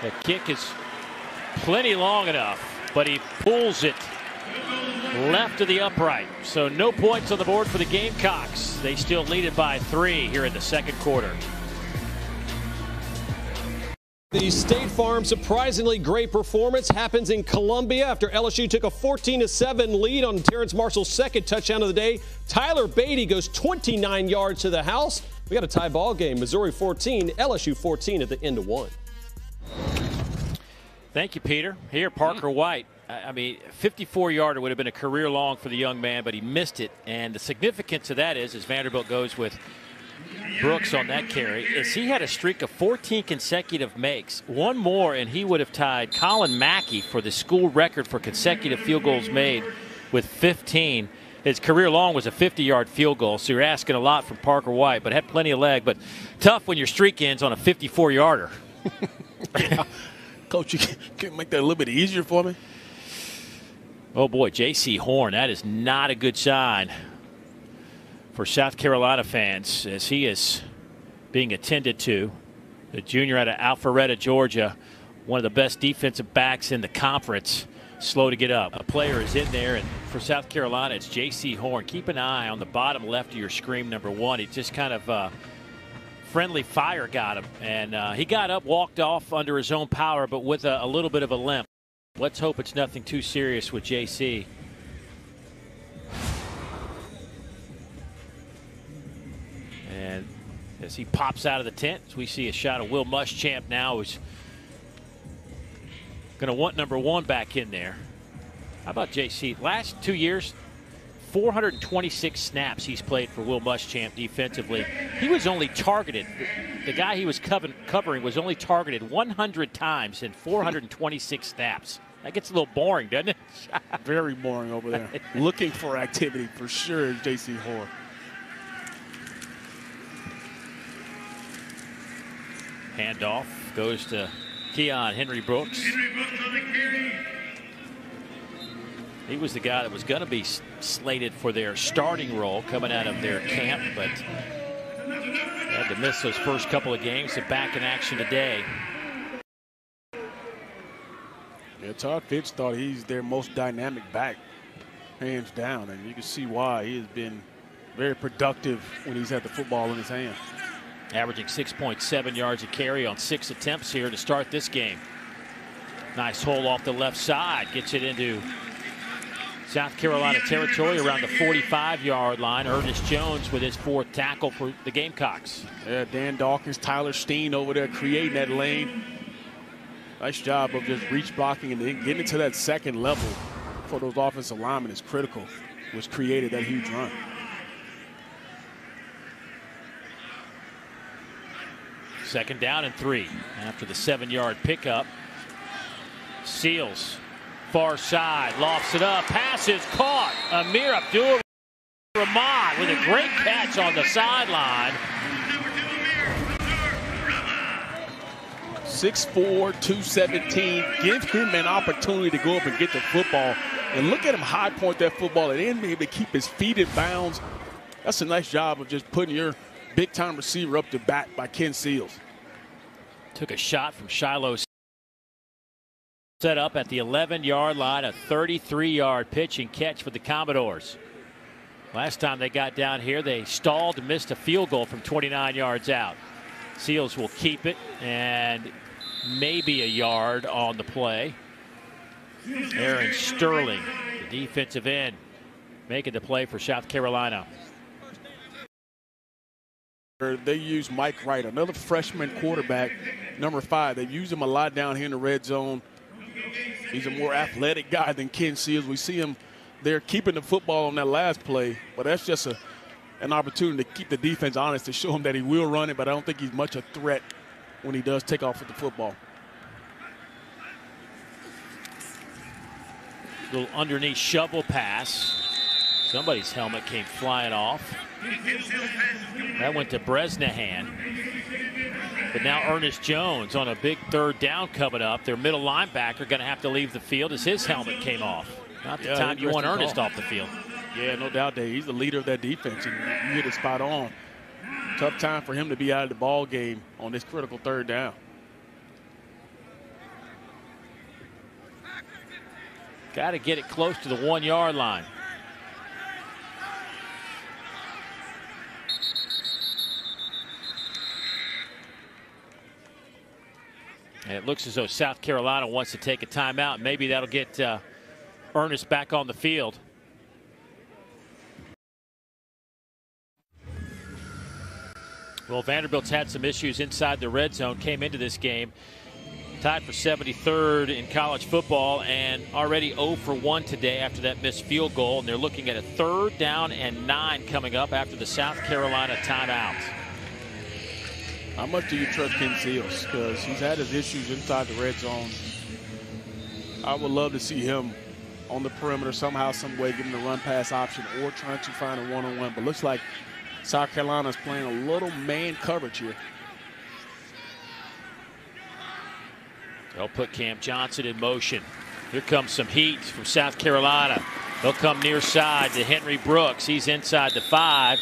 The kick is plenty long enough, but he pulls it left of the upright. So no points on the board for the Gamecocks. They still lead it by 3 here in the second quarter. The State Farm surprisingly great performance happens in Columbia after LSU took a 14-7 lead on Terrence Marshall's second touchdown of the day. Tyler Beatty goes 29 yards to the house. We got a tie ball game. Missouri 14, LSU 14 at the end of 1. Thank you, Peter. Here, Parker White. I mean, 54-yarder would have been a career long for the young man, but he missed it. And the significance of that is, as Vanderbilt goes with Brooks on that carry, is he had a streak of 14 consecutive makes. One more, and he would have tied Colin Mackey for the school record for consecutive field goals made with 15. His career long was a 50-yard field goal, so you're asking a lot from Parker White, but had plenty of leg. But tough when your streak ends on a 54-yarder. Coach, you can make that a little bit easier for me. Oh, boy, J.C. Horn, that is not a good sign for South Carolina fans, as he is being attended to. The junior out of Alpharetta, Georgia, one of the best defensive backs in the conference, slow to get up. A player is in there, and for South Carolina, it's J.C. Horn. Keep an eye on the bottom left of your screen, number 1. He just kind of friendly fire got him, and he got up, walked off under his own power, but with a little bit of a limp. Let's hope it's nothing too serious with JC. And as he pops out of the tent, we see a shot of Will Muschamp now, who's going to want number 1 back in there. How about JC? Last 2 years, 426 snaps he's played for Will Muschamp defensively. He was only targeted, the guy he was covering was only targeted 100 times in 426 snaps. That gets a little boring, doesn't it? Very boring over there. Looking for activity for sure, J.C. Horn. Handoff goes to Keon Henry Brooks. He was the guy that was going to be slated for their starting role coming out of their camp, but had to miss those first couple of games. So back in action today. Yeah, Todd Fitch thought he's their most dynamic back, hands down, and you can see why. He has been Very productive when he's had the football in his hand. Averaging 6.7 yards a carry on 6 attempts here to start this game. Nice hole off the left side. Gets it into South Carolina territory around the 45-yard line. Ernest Jones with his 4th tackle for the Gamecocks. Yeah, Dan Dawkins, Tyler Steen over there creating that lane. Nice job of just reach blocking and then getting to that second level for those offensive linemen is critical, which created that huge run. Second down and 3 after the 7-yard pickup. Seals, far side, lofts it up, pass is caught. Amir Abdul-Rahman with a great catch on the sideline. 6'4", 217. Give him an opportunity to go up and get the football. And look at him high point that football and then be able to keep his feet in bounds. That's a nice job of just putting your big-time receiver up to bat by Ken Seals. Took a shot from Shiloh. Set up at the 11-yard line, a 33-yard pitch and catch for the Commodores. Last time they got down here, they stalled and missed a field goal from 29 yards out. Seals will keep it and maybe a yard on the play. Aaron Sterling, the defensive end, making the play for South Carolina. They use Mike Wright, another freshman quarterback, number 5. They've used him a lot down here in the red zone. He's a more athletic guy than Ken Seals. We see him there keeping the football on that last play, but that's just an opportunity to keep the defense honest, to show him that he will run it, but I don't think he's much a threat when he does take off with the football. Little underneath shovel pass. Somebody's helmet came flying off. That went to Bresnahan. But now Ernest Jones on a big 3rd down coming up. Their middle linebacker going to have to leave the field as his helmet came off. Not the time you want Ernest off the field. Yeah, no doubt, Dave. He's the leader of that defense, and you hit it spot on. Tough time for him to be out of the ball game on this critical 3rd down. Got to get it close to the 1-yard line. And it looks as though South Carolina wants to take a timeout. Maybe that'll get Ernest back on the field. Well, Vanderbilt's had some issues inside the red zone, came into this game tied for 73rd in college football and already 0 for 1 today after that missed field goal. And they're looking at a 3rd down and 9 coming up after the South Carolina timeout. How much do you trust Ken Seals? Because he's had his issues inside the red zone. I would love to see him on the perimeter somehow, some way, giving the run-pass option or trying to find a one-on-one. But looks like South Carolina's playing a little man coverage here. They'll put Cam Johnson in motion. Here comes some heat from South Carolina. They'll come near side to Henry Brooks. He's inside the 5.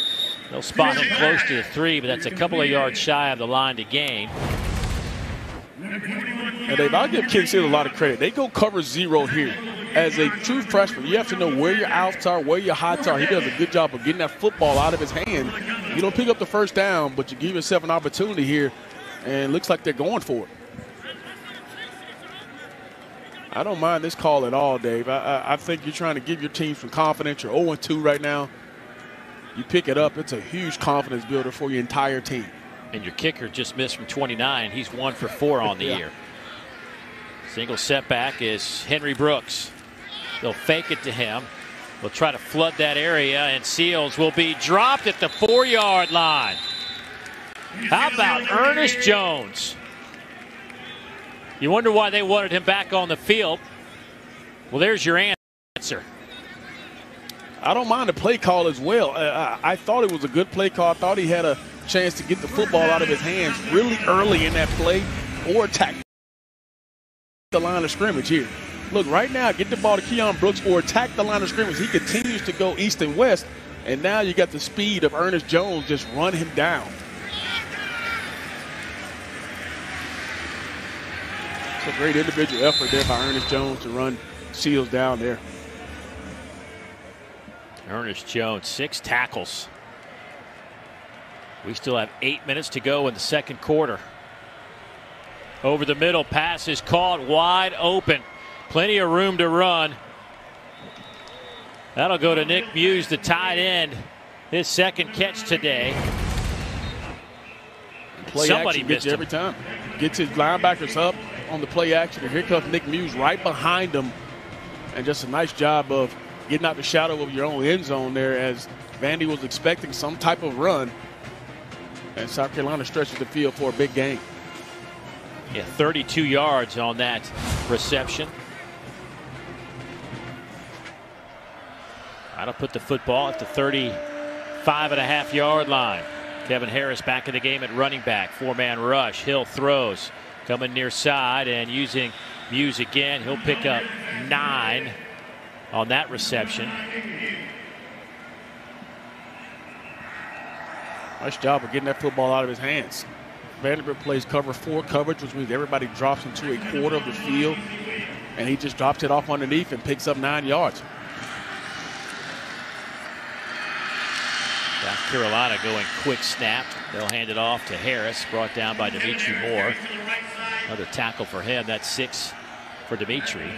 They'll spot him close to the 3, but that's a couple of yards shy of the line to gain. And Dave, I'll give Ken Seals a lot of credit. They go cover 0 here. As a true freshman, you have to know where your outs are, where your hots are. He does a good job of getting that football out of his hand. You don't pick up the 1st down, but you give yourself an opportunity here, and it looks like they're going for it. I don't mind this call at all, Dave. I think you're trying to give your team some confidence. You're 0-2 right now. You pick it up, it's a huge confidence builder for your entire team. And your kicker just missed from 29. He's 1 for 4 on the year. Single setback is Henry Brooks. They'll fake it to him. They'll try to flood that area, and Seals will be dropped at the 4-yard line. How about Ernest Jones? You wonder why they wanted him back on the field. Well, there's your answer. I don't mind the play call as well. I thought it was a good play call. I thought he had a chance to get the football out of his hands really early in that play or attack the line of scrimmage here. Look, right now, get the ball to Keon Brooks or attack the line of scrimmage. He continues to go east and west, and now you got the speed of Ernest Jones. Just run him down. It's a great individual effort there by Ernest Jones to run Seals down there. Ernest Jones, 6 tackles We still have 8 minutes to go in the second quarter. Over the middle, pass is caught wide open. Plenty of room to run. That'll go to Nick Muse, the tight end. His second catch today. Play Somebody action missed gets you every time. Gets his linebackers up on the play action. And here comes Nick Muse right behind him. And just a nice job of getting out the shadow of your own end zone there, as Vandy was expecting some type of run. And South Carolina stretches the field for a big gain. Yeah, 32 yards on that reception. That'll put the football at the 35.5-yard line. Kevin Harris back in the game at running back. 4-man rush. Hill throws. Coming near side and using Muse again. He'll pick up 9 on that reception. Nice job of getting that football out of his hands. Vanderbilt plays cover 4 coverage, which means everybody drops into a quarter of the field, and he just drops it off underneath and picks up 9 yards. South Carolina going quick snap. They'll hand it off to Harris, brought down by Dimitri Moore. Another tackle for him. That's 6 for Dimitri.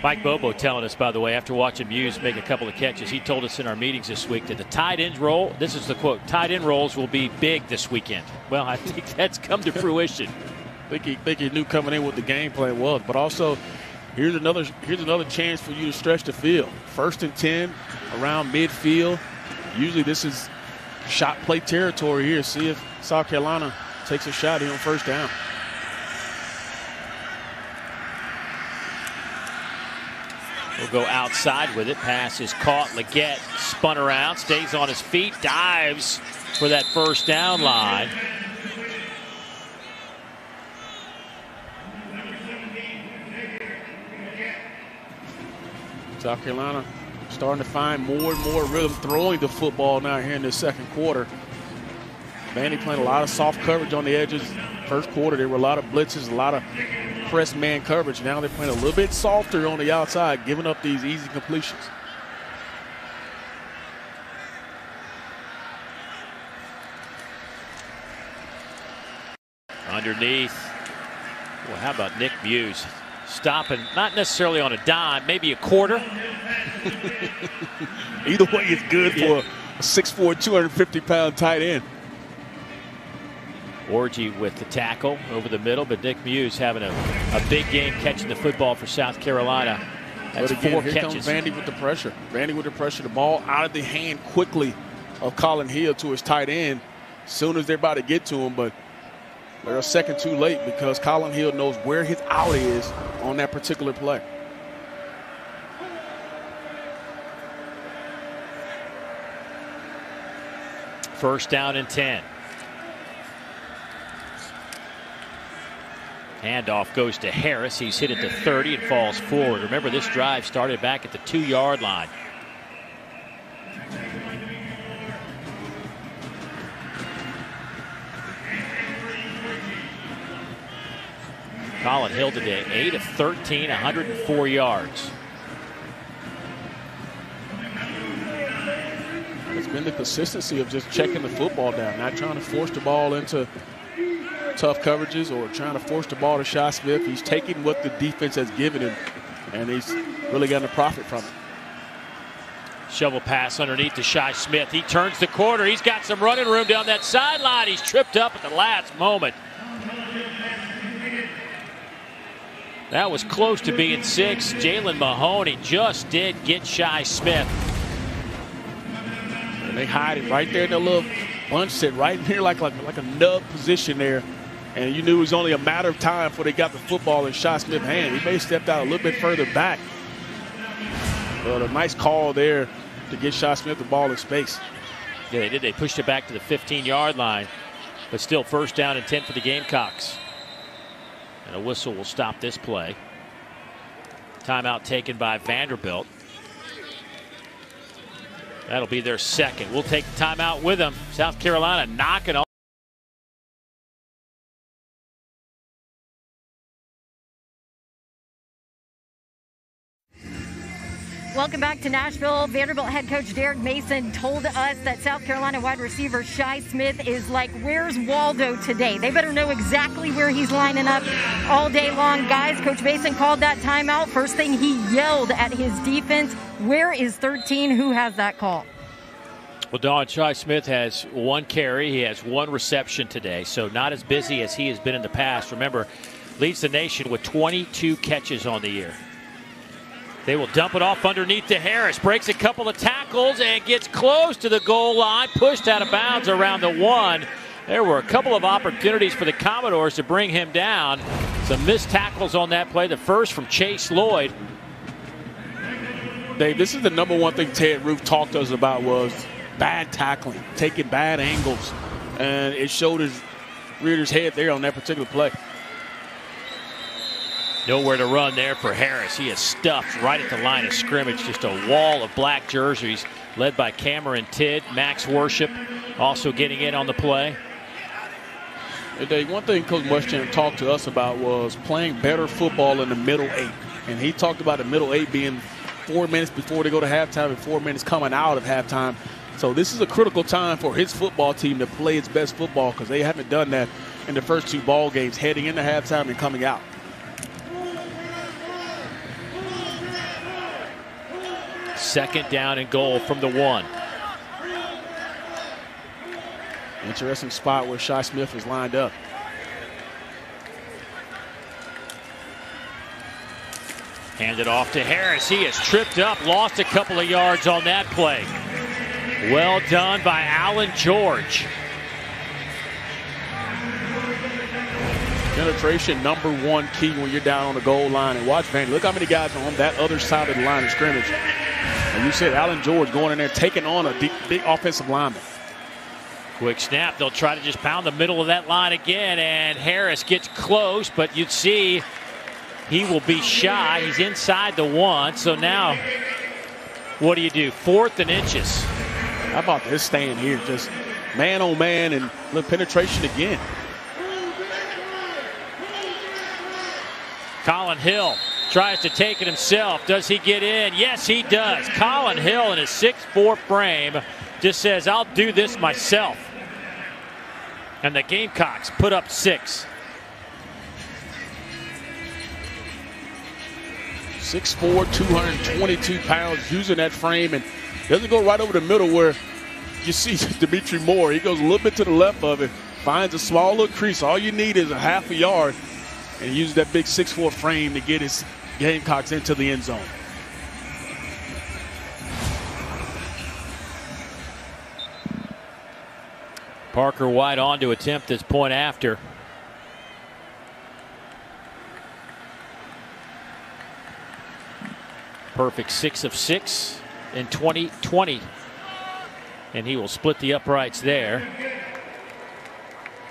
Mike Bobo telling us, by the way, after watching Muse make a couple of catches, he told us in our meetings this week that the tight end role, this is the quote, tight end roles will be big this weekend. Well, I think that's come to fruition. I think he knew coming in what the game plan was, but also here's another chance for you to stretch the field. 1st and 10 around midfield. Usually this is shot play territory here. See if South Carolina takes a shot here on 1st down. We'll go outside with it. Pass is caught. Leggett spun around, stays on his feet, dives for that 1st down line. South Carolina starting to find more and more rhythm throwing the football now here in the second quarter. Vandy playing a lot of soft coverage on the edges. First quarter, there were a lot of blitzes, a lot of press man coverage. Now they're playing a little bit softer on the outside, giving up these easy completions. Underneath. Well, how about Nick Muse? Stopping, not necessarily on a dime, maybe a quarter. Either way, it's good for a 6'4", 250-pound tight end. Orgy with the tackle over the middle, but Nick Muse having a big game catching the football for South Carolina. That's but again, 4 here catches. Comes Vandy with the pressure. Vandy with the pressure. The ball out of the hand quickly of Colin Hill to his tight end as soon as they're about to get to him, but they're a second too late because Colin Hill knows where his out is on that particular play. First down and 10. Handoff goes to Harris. He's hit at the 30 and falls forward. Remember, this drive started back at the 2-yard line. Colin Hill today, 8 of 13, 104 yards. It's been the consistency of just checking the football down, not trying to force the ball into tough coverages or trying to force the ball to Shi Smith. He's taking what the defense has given him, and he's really gotten a profit from it. Shovel pass underneath to Shi Smith. He turns the corner. He's got some running room down that sideline. He's tripped up at the last moment. That was close to being 6. Jalen Mahoney just did get Shi Smith. And they hide him right there in the little bunch set right here like a nub position there. And you knew it was only a matter of time before they got the football in Shi Smith's hand. He may have stepped out a little bit further back. But a nice call there to get Shi Smith the ball in space. Yeah, they did. They pushed it back to the 15-yard line. But still 1st down and 10 for the Gamecocks. And a whistle will stop this play. Timeout taken by Vanderbilt. That'll be their second. We'll take the timeout with them. South Carolina knocking off. welcome back to Nashville. Vanderbilt head coach Derek Mason told us that South Carolina wide receiver Shi Smith is like, where's Waldo today? They better know exactly where he's lining up all day long. Guys, Coach Mason called that timeout. First thing he yelled at his defense, where is 13? Who has that call? Well, Dawn, Shi Smith has 1 carry. He has 1 reception today, so not as busy as he has been in the past. Remember, leads the nation with 22 catches on the year. They will dump it off underneath to Harris. Breaks a couple of tackles and gets close to the goal line. Pushed out of bounds around the 1. There were a couple of opportunities for the Commodores to bring him down. Some missed tackles on that play. The first from Chase Lloyd. Dave, this is the number one thing Ted Roof talked to us about was bad tackling, taking bad angles. And it showed his reader's head there on that particular play. Nowhere to run there for Harris. He is stuffed right at the line of scrimmage. Just a wall of black jerseys led by Cameron Tidd. Max Worship also getting in on the play. Hey Dave, one thing Coach Muschamp talked to us about was playing better football in the middle 8. And he talked about the middle 8 being 4 minutes before they go to halftime and 4 minutes coming out of halftime. So this is a critical time for his football team to play its best football because they haven't done that in the first 2 ball games, heading into halftime and coming out. Second down and goal from the 1. Interesting spot where Shi Smith is lined up. Handed off to Harris. He is tripped up, lost a couple of yards on that play. Well done by Alan George. Penetration, number 1 key when you're down on the goal line. And watch Vandy. Look how many guys are on that other side of the line of scrimmage. And you said Alan George going in there taking on a big offensive lineman. Quick snap. They'll try to just pound the middle of that line again. And Harris gets close, but you'd see he will be shy. He's inside the 1. So now what do you do? 4th and inches. How about this stand here? Just man on man and little penetration again. Colin Hill tries to take it himself. Does he get in? Yes, he does. Colin Hill in his 6'4" frame just says, I'll do this myself. And the Gamecocks put up 6. 6'4", 222 pounds, using that frame, and doesn't go right over the middle where you see Dimitri Moore. He goes a little bit to the left of it, finds a small little crease. All you need is a half a yard, and he uses that big 6'4" frame to get his Gamecocks into the end zone. Parker White on to attempt this point after. Perfect 6 of 6 in 2020. And he will split the uprights there.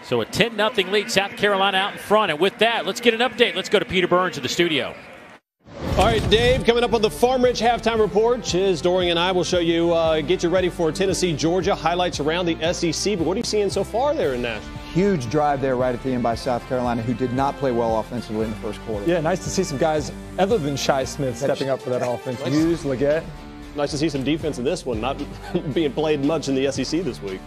So a 10-0 lead, South Carolina out in front. And with that, let's get an update. Let's go to Peter Burns in the studio. All right, Dave, coming up on the Farm Ridge Halftime Report, Chiz, Dorian, and I will show you, get you ready for Tennessee, Georgia, highlights around the SEC. But what are you seeing so far there in Nashville? Huge drive there right at the end by South Carolina, who did not play well offensively in the first quarter. Yeah, nice to see some guys other than Shi Smith stepping up for that offense. Hughes, Leggett. Nice to see some defense in this one, not being played much in the SEC this week.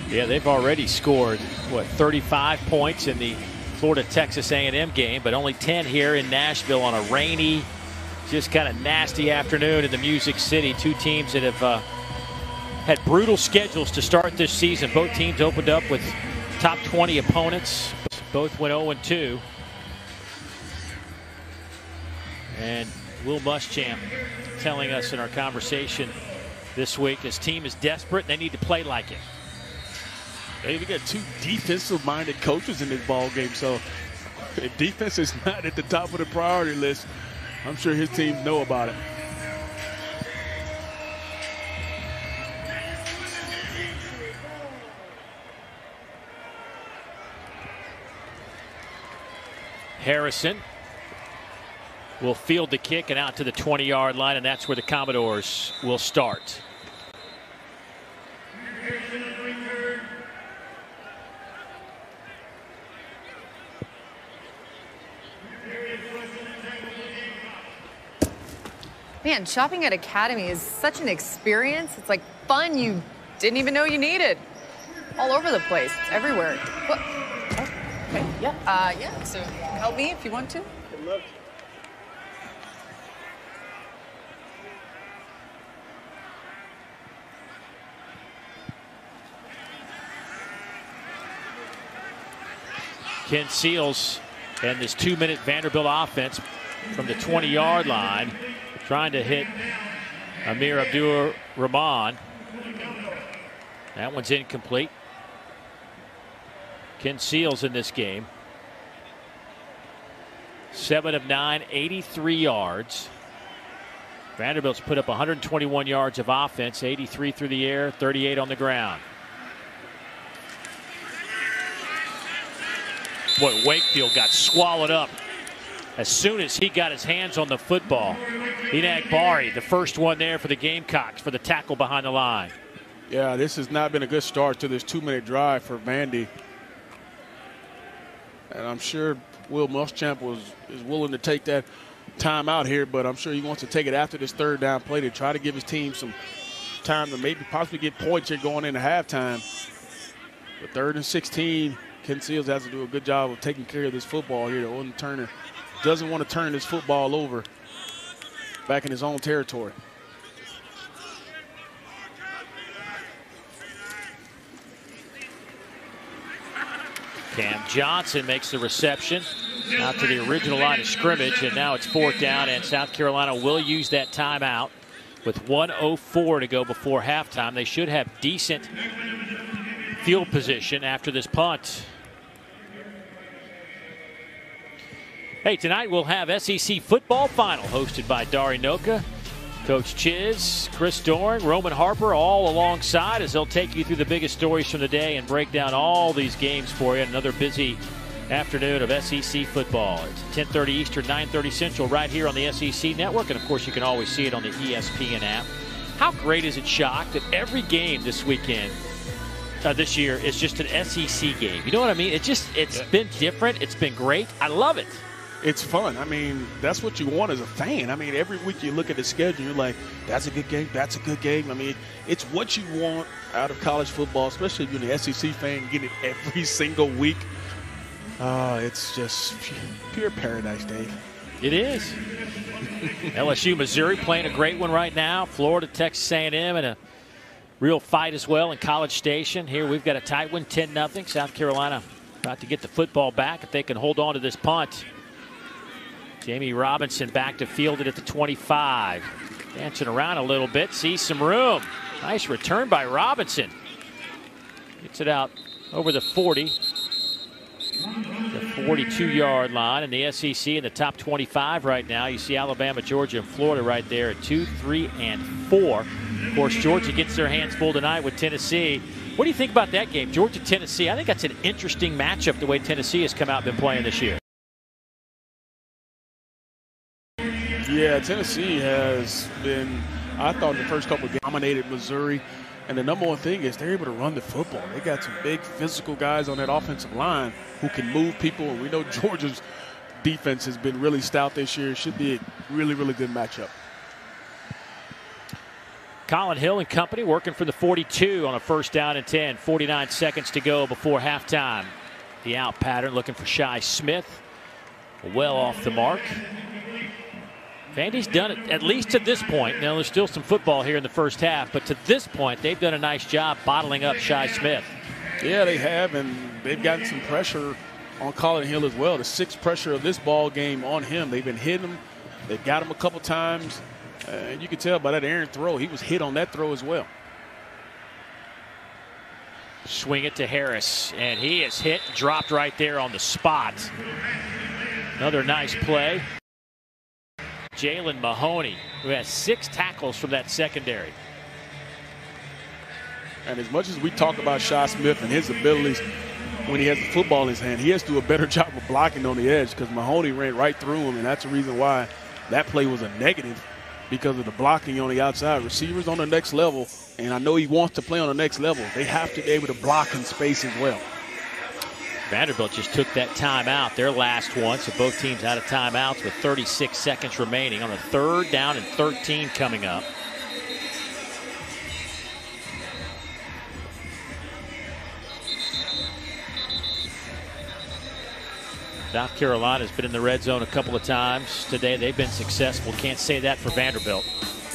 Yeah, they've already scored, 35 points in the Florida-Texas A&M game, but only 10 here in Nashville on a rainy, just kind of nasty afternoon in the Music City. Two teams that have had brutal schedules to start this season. Both teams opened up with top 20 opponents. Both went 0-2. And Will Muschamp telling us in our conversation this week, his team is desperate and they need to play like it. Hey, we got 2 defensive-minded coaches in this ball game, so if defense is not at the top of the priority list, I'm sure his teams know about it. Harrison will field the kick and out to the 20-yard line, and that's where the Commodores will start. Man, shopping at Academy is such an experience. It's like fun you didn't even know you needed. All over the place. It's everywhere. What? Oh, okay. Yeah. Yeah. So help me if you want to. Good luck. Ken Seals and this 2-minute Vanderbilt offense from the 20-yard line, trying to hit Amir Abdur-Rahman. That one's incomplete. Ken Seals in this game. 7 of 9, 83 yards. Vanderbilt's put up 121 yards of offense, 83 through the air, 38 on the ground. Boy, Wakefield got swallowed up as soon as he got his hands on the football. Enagbari, the first one there for the Gamecocks for the tackle behind the line. Yeah, this has not been a good start to this 2-minute drive for Vandy. And I'm sure Will Muschamp is willing to take that time out here, but I'm sure he wants to take it after this third down play to try to give his team some time to maybe possibly get points here going into halftime. But 3rd and 16. Ken Seals has to do a good job of taking care of this football here. Owen Turner doesn't want to turn this football over back in his own territory. Cam Johnson makes the reception out to the original line of scrimmage, and now it's 4th down, and South Carolina will use that timeout with 1:04 to go before halftime. They should have decent field position after this punt. Hey, tonight we'll have SEC football final hosted by Dari Noka, Coach Chiz, Chris Doering, Roman Harper, all alongside as they'll take you through the biggest stories from the day and break down all these games for you. Another busy afternoon of SEC football. It's 10:30 Eastern, 9:30 Central right here on the SEC Network, and of course you can always see it on the ESPN app. How great is it, Shock, that every game this weekend this year is just an SEC game? You know what I mean? It's been different. It's been great. I love it. It's fun. I mean, that's what you want as a fan. I mean, every week you look at the schedule, you're like, that's a good game, that's a good game. I mean, it's what you want out of college football, especially if you're an SEC fan, getting it every single week. It's just pure paradise, Dave. It is. LSU, Missouri playing a great one right now. Florida, Texas A&M, and a real fight as well in College Station. Here we've got a tight one, 10-0. South Carolina about to get the football back if they can hold on to this punt. Jamie Robinson back to field it at the 25. Dancing around a little bit, sees some room. Nice return by Robinson. Gets it out over the 40. The 42-yard line in the SEC in the top 25 right now. You see Alabama, Georgia, and Florida right there at 2, 3, and 4. Of course, Georgia gets their hands full tonight with Tennessee. What do you think about that game, Georgia-Tennessee? I think that's an interesting matchup the way Tennessee has come out and been playing this year. Yeah, Tennessee has been, I thought, in the first couple of games, dominated Missouri. And the number one thing is they're able to run the football. They got some big physical guys on that offensive line who can move people. And we know Georgia's defense has been really stout this year. It should be a really, really good matchup. Colin Hill and company working for the 42 on a 1st down and 10. 49 seconds to go before halftime. The out pattern looking for Shi Smith. Well off the mark. Vandy's done it, at least to this point. Now, there's still some football here in the first half, but to this point, they've done a nice job bottling up Shi Smith. Yeah, they have, and they've gotten some pressure on Colin Hill as well. The 6th pressure of this ball game on him. They've been hitting him. They've got him a couple times. And you can tell by that errant throw, he was hit on that throw as well. Swing it to Harris, and he is hit, dropped right there on the spot. Another nice play. Jalen Mahoney, who has 6 tackles from that secondary. And as much as we talk about Shi Smith and his abilities when he has the football in his hand, he has to do a better job of blocking on the edge because Mahoney ran right through him, and that's the reason why that play was a negative, because of the blocking on the outside. Receivers on the next level, and I know he wants to play on the next level, they have to be able to block in space as well. Vanderbilt just took that timeout, their last one, so both teams out of timeouts with 36 seconds remaining on the 3rd down and 13 coming up. South Carolina's been in the red zone a couple of times today. They've been successful. Can't say that for Vanderbilt.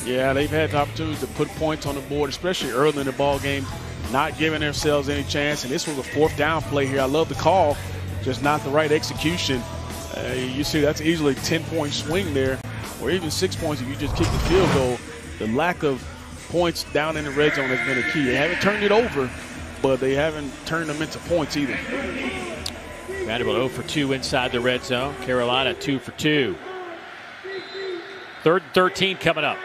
Yeah, they've had the opportunity to put points on the board, especially early in the ball game, not giving themselves any chance. And this was a 4th down play here. I love the call, just not the right execution. You see that's easily a 10-point swing there, or even 6 points if you just kick the field goal. The lack of points down in the red zone has been a key. They haven't turned it over, but they haven't turned them into points either. Vanderbilt 0 for 2 inside the red zone. Carolina 2 for 2. 3rd and 13 coming up.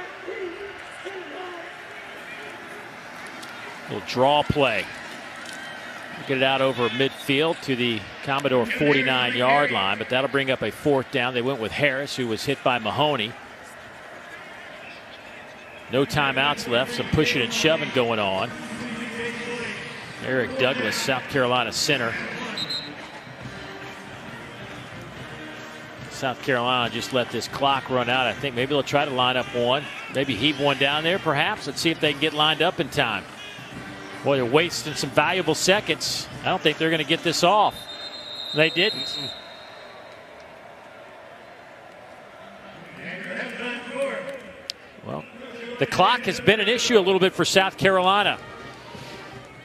Little draw play. Get it out over midfield to the Commodore 49-yard line, but that'll bring up a 4th down. They went with Harris, who was hit by Mahoney. No timeouts left, some pushing and shoving going on. Eric Douglas, South Carolina center. South Carolina just let this clock run out. I think maybe they'll try to line up one. Maybe heave one down there, perhaps. Let's see if they can get lined up in time. Boy, they're wasting some valuable seconds. I don't think they're going to get this off. They didn't. Well, the clock has been an issue a little bit for South Carolina.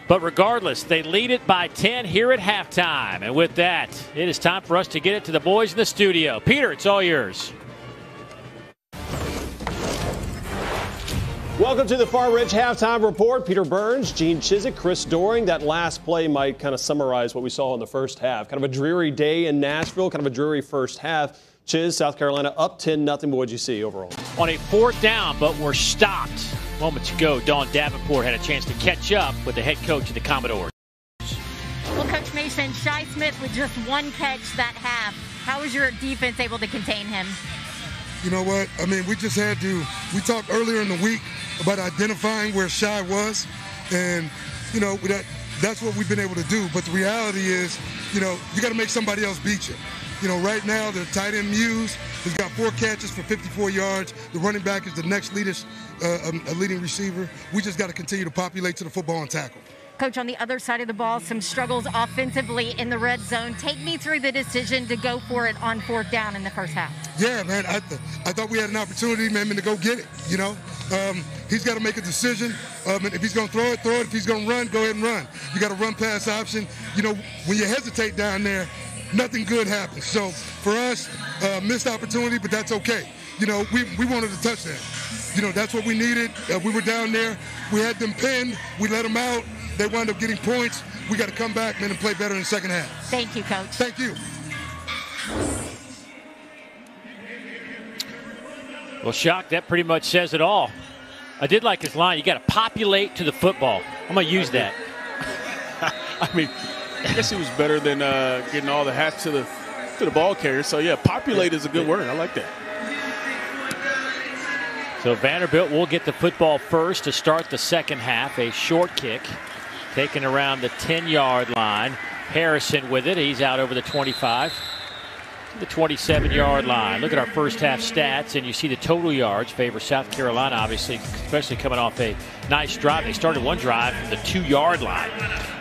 But regardless, they lead it by 10 here at halftime. And with that, it is time for us to get it to the boys in the studio. Peter, it's all yours. Welcome to the Far Ridge Halftime Report. Peter Burns, Gene Chizik, Chris Doring. That last play might kind of summarize what we saw in the first half. Kind of a dreary day in Nashville, kind of a dreary first half. Chiz, South Carolina up 10-0. But what did you see overall? On a 4th down, but we're stopped. Moments ago, Dawn Davenport had a chance to catch up with the head coach of the Commodores. Well, Coach Mason, Shi Smith with just 1 catch that half. How was your defense able to contain him? You know what? I mean, we just had to. We talked earlier in the week about identifying where Shi was, and you know that's what we've been able to do. But the reality is, you know, you got to make somebody else beat you. You know, right now the tight end Muse has got 4 catches for 54 yards. The running back is the next leading receiver. We just got to continue to populate to the football and tackle. Coach, on the other side of the ball, some struggles offensively in the red zone. Take me through the decision to go for it on 4th down in the first half. Yeah, man, I thought we had an opportunity, man, to go get it, you know. He's got to make a decision. If he's going to throw it, throw it. If he's going to run, go ahead and run. You got a run-pass option. You know, when you hesitate down there, nothing good happens. So for us, missed opportunity, but that's okay. You know, we wanted a touchdown. You know, that's what we needed. We were down there. We had them pinned. We let them out. They wound up getting points. We got to come back, man, and play better in the second half. Thank you, Coach. Thank you. Well, Shock, that pretty much says it all. I did like his line. You got to populate to the football. I'm going to use that. I mean, I guess he was better than getting all the hats to the ball carrier. So, yeah, populate is a good word. I like that. So Vanderbilt will get the football first to start the second half. A short kick taken around the 10-yard line. Harrison with it. He's out over the 25. The 27-yard line. Look at our first half stats, and you see the total yards favor South Carolina, obviously, especially coming off a nice drive. They started one drive from the 2-yard line.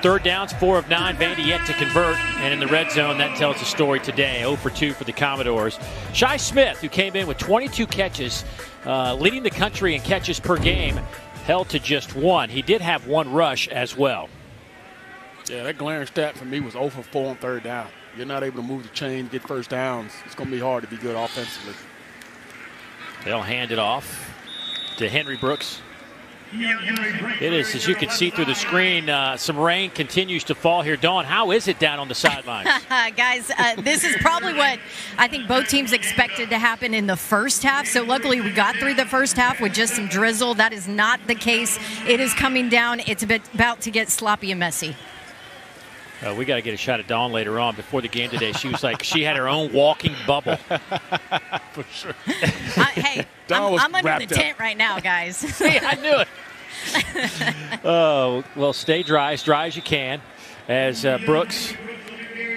3rd downs, 4 of 9. Vandy yet to convert, and in the red zone, that tells the story today. 0 for 2 for the Commodores. Shi Smith, who came in with 22 catches, leading the country in catches per game, held to just 1. He did have 1 rush as well. Yeah, that glaring stat for me was 0 for 4 on 3rd down. You're not able to move the chain, get first downs. It's going to be hard to be good offensively. They'll hand it off to Henry Brooks. It is, as you can see through the screen, some rain continues to fall here. Dawn, how is it down on the sidelines? Guys, this is probably what I think both teams expected to happen in the first half. So luckily we got through the first half with just some drizzle. That is not the case. It is coming down. It's about to get sloppy and messy. We got to get a shot at Dawn later on. Before the game today, she was like, she had her own walking bubble. For sure. Hey, I'm under the tent right now, guys. See, I knew it. Oh, well, stay dry as you can, as Brooks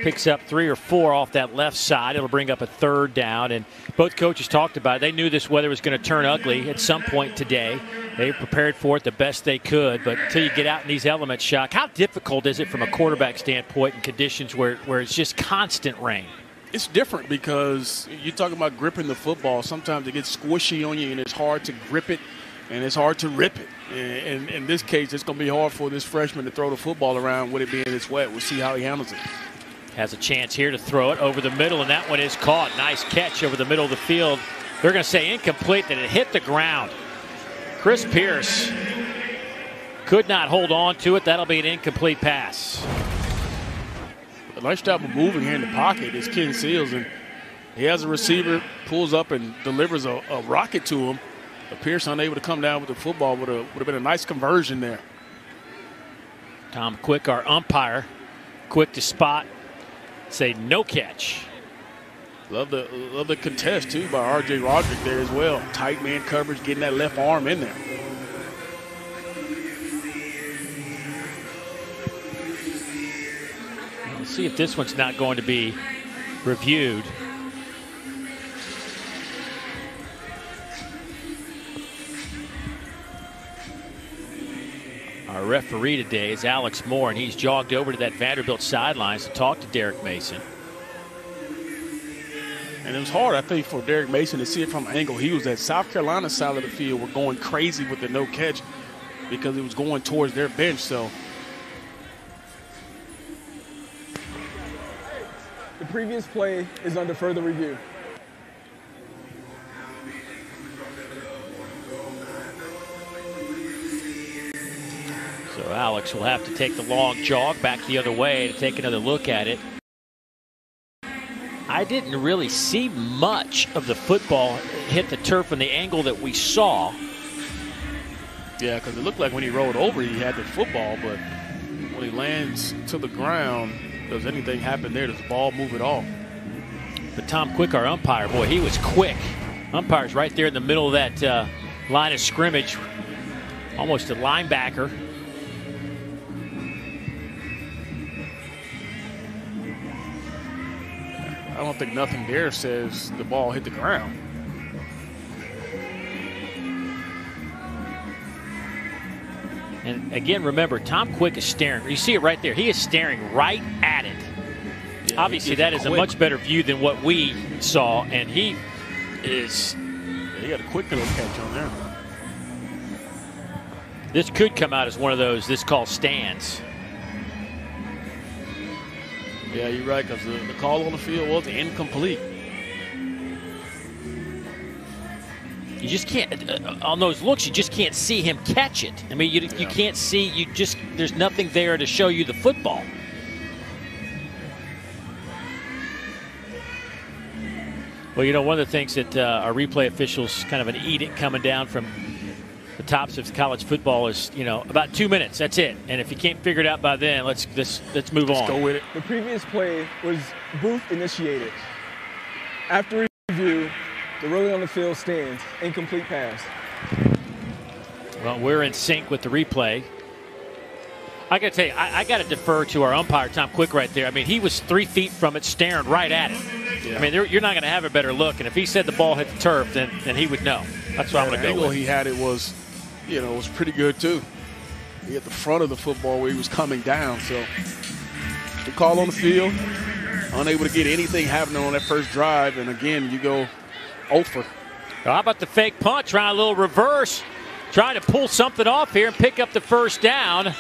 picks up 3 or 4 off that left side. It'll bring up a 3rd down. And both coaches talked about it. They knew this weather was going to turn ugly at some point today. They prepared for it the best they could. But until you get out in these elements, Shock, how difficult is it from a quarterback standpoint in conditions where it's just constant rain? It's different because you're talking about gripping the football. Sometimes it gets squishy on you, and it's hard to grip it, and it's hard to rip it. And in this case, it's going to be hard for this freshman to throw the football around with it being this wet. We'll see how he handles it. Has a chance here to throw it over the middle, and that one is caught. Nice catch over the middle of the field. They're going to say incomplete, that it hit the ground. Chris Pierce could not hold on to it. That'll be an incomplete pass. A nice job of moving here in the pocket is Ken Seals, and he has a receiver, pulls up and delivers a rocket to him. But Pierce unable to come down with the football. Would have been a nice conversion there. Tom Quick, our umpire, quick to spot. Say no catch. Love the contest too by R.J. Roderick there as well. Tight man coverage, getting that left arm in there. Let's see if this one's not going to be reviewed. Our referee today is Alex Moore, and he's jogged over to that Vanderbilt sidelines to talk to Derek Mason. And it was hard, I think, for Derek Mason to see it from an angle. He was at South Carolina side of the field. We're going crazy with the no catch because it was going towards their bench. So The previous play is under further review. So Alex will have to take the long jog back the other way to take another look at it. I didn't really see much of the football hit the turf from the angle that we saw. Yeah, because it looked like when he rolled over, he had the football, but when he lands to the ground, does anything happen there? Does the ball move at all? But Tom Quick, our umpire, boy, he was quick. Umpire's right there in the middle of that line of scrimmage, almost a linebacker. I don't think nothing there says the ball hit the ground. And again, remember, Tom Quick is staring. You see it right there. He is staring right at it. Yeah, obviously, that is a much better view than what we saw, and he is. Yeah, he got a quick little catch on there. This could come out as one of those. This call stands. Yeah, you're right, because the call on the field was incomplete. You just can't, on those looks, you just can't see him catch it. I mean, you can't see, there's nothing there to show you the football. Well, you know, one of the things that our replay officials, kind of an edict coming down from the tops of college football is, you know, about 2 minutes. That's it. And if you can't figure it out by then, let's move on. Let's go with it. The previous play was booth initiated. After review, the ruling on the field stands. Incomplete pass. Well, we're in sync with the replay. I got to tell you, I got to defer to our umpire, Tom Quick, right there. I mean, he was 3 feet from it, staring right at it. Yeah. I mean, you're not going to have a better look. And if he said the ball hit the turf, then he would know. That's what I'm going to go with. The angle he had it was, you know, was pretty good too. He hit the front of the football where he was coming down. So the call on the field, unable to get anything happening on that first drive. And again, you go over. How about the fake punt? Trying a little reverse. Trying to pull something off here and pick up the first down.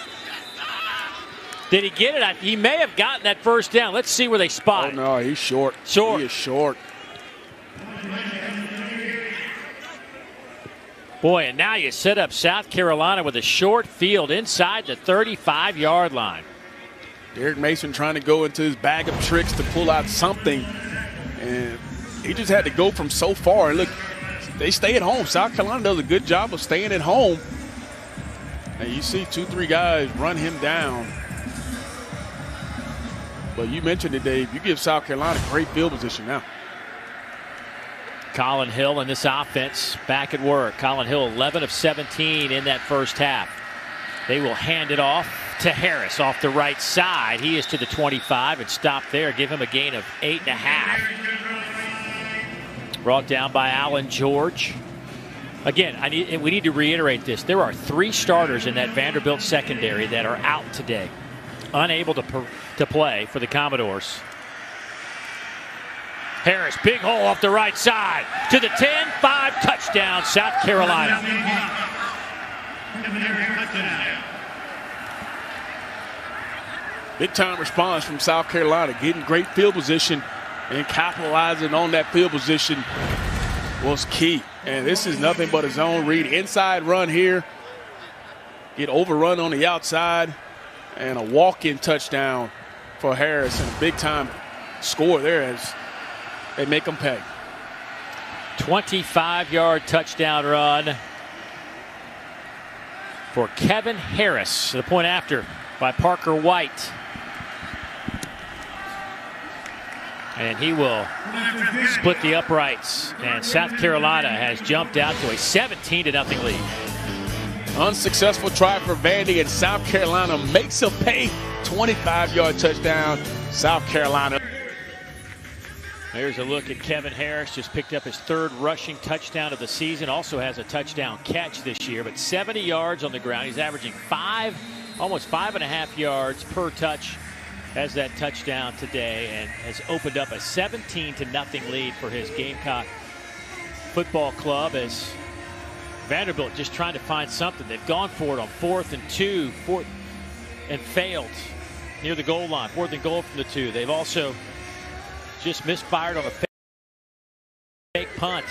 Did he get it? He may have gotten that first down. Let's see where they spot it. Oh, no, he's short. Short. He is short. Boy, and now you set up South Carolina with a short field inside the 35-yard line. Derek Mason trying to go into his bag of tricks to pull out something. And he just had to go from so far. And look, they stay at home. South Carolina does a good job of staying at home. And you see 2-3 guys run him down. But you mentioned it, Dave. You give South Carolina great field position now. Colin Hill in this offense back at work. Colin Hill 11 of 17 in that first half. They will hand it off to Harris off the right side. He is to the 25 and stopped there. Give him a gain of 8.5. Brought down by Allen George. Again, we need to reiterate this. There are 3 starters in that Vanderbilt secondary that are out today, unable to play for the Commodores. Harris, big hole off the right side to the 10-5 touchdown, South Carolina. Big time response from South Carolina, getting great field position and capitalizing on that field position was key. And this is nothing but a zone read. Inside run here. Get overrun on the outside. And a walk-in touchdown for Harris. And a big-time score there as they make them pay. 25-yard touchdown run for Kevin Harris. The point after by Parker White. And he will split the uprights. And South Carolina has jumped out to a 17-0 lead. Unsuccessful try for Vandy, and South Carolina makes a pay. 25-yard touchdown, South Carolina. Here's a look at Kevin Harris. Just picked up his 3rd rushing touchdown of the season. Also has a touchdown catch this year, but 70 yards on the ground. He's averaging almost 5.5 yards per touch. Has that touchdown today and has opened up a 17-0 lead for his Gamecock football club as Vanderbilt just trying to find something. They've gone for it on 4th and 2 and failed near the goal line. 4th and goal from the 2. They've also just misfired on a fake punt.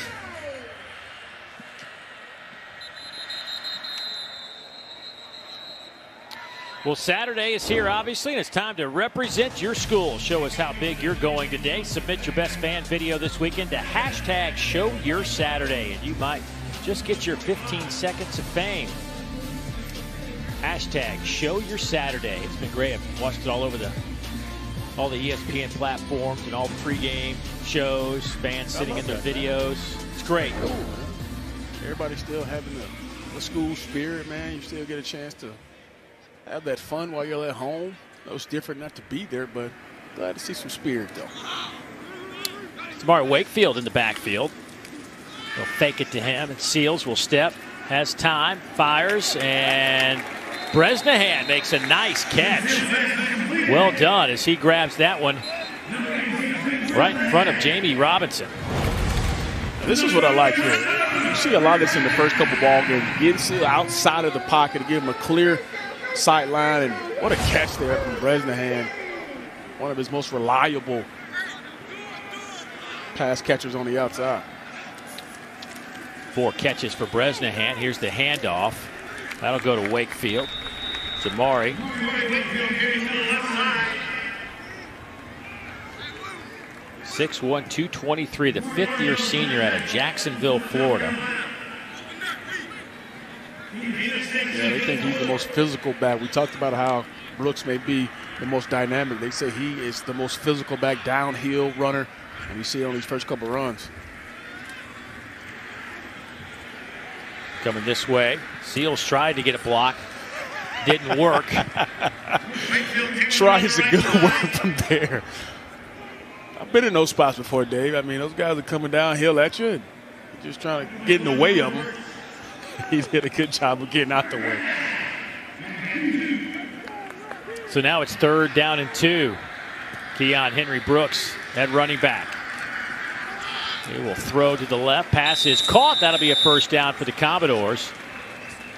Well, Saturday is here, obviously, and it's time to represent your school. Show us how big you're going today. Submit your best fan video this weekend to #ShowYourSaturday, and you might just get your 15 seconds of fame. #ShowYourSaturday. It's been great. I've watched it all over all the ESPN platforms and all the pregame shows, fans sitting in their videos. It's great. Everybody's still having the school spirit, man. You still get a chance to have that fun while you're at home. It's different not to be there, but glad to see some spirit, though. Smart Wakefield in the backfield. They'll fake it to him, and Seals will step, has time, fires, and Bresnahan makes a nice catch. Well done as he grabs that one right in front of Jamie Robinson. This is what I like here. You see a lot of this in the first couple ball games. Getting Seal outside of the pocket to give him a clear sight line, and what a catch there from Bresnahan. One of his most reliable pass catchers on the outside. 4 catches for Bresnahan. Here's the handoff. That'll go to Wakefield. Zamari. 6'1", 223, the 5th-year senior out of Jacksonville, Florida. Yeah, they think he's the most physical back. We talked about how Brooks may be the most dynamic. They say he is the most physical back, downhill runner, and you see it on these first couple runs. Coming this way. Seals tried to get a block. Didn't work. Tries a good one from there. I've been in those spots before, Dave. I mean, those guys are coming downhill at you and you're just trying to get in the way of them. He did a good job of getting out the way. So now it's 3rd down and 2. Keon Henry Brooks at running back. He will throw to the left. Pass is caught. That'll be a 1st down for the Commodores.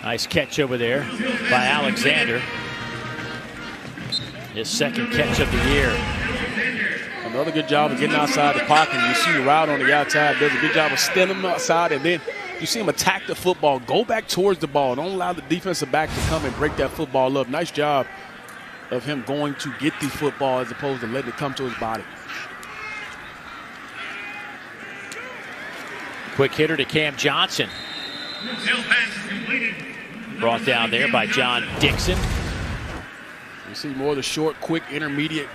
Nice catch over there by Alexander. His 2nd catch of the year. Another good job of getting outside the pocket. You see the route on the outside. Does a good job of stemming him outside, and then you see him attack the football, go back towards the ball. Don't allow the defensive back to come and break that football up. Nice job of him going to get the football as opposed to letting it come to his body. Quick hitter to Cam Johnson. Brought down there by John Dixon. You see more of the short, quick, intermediate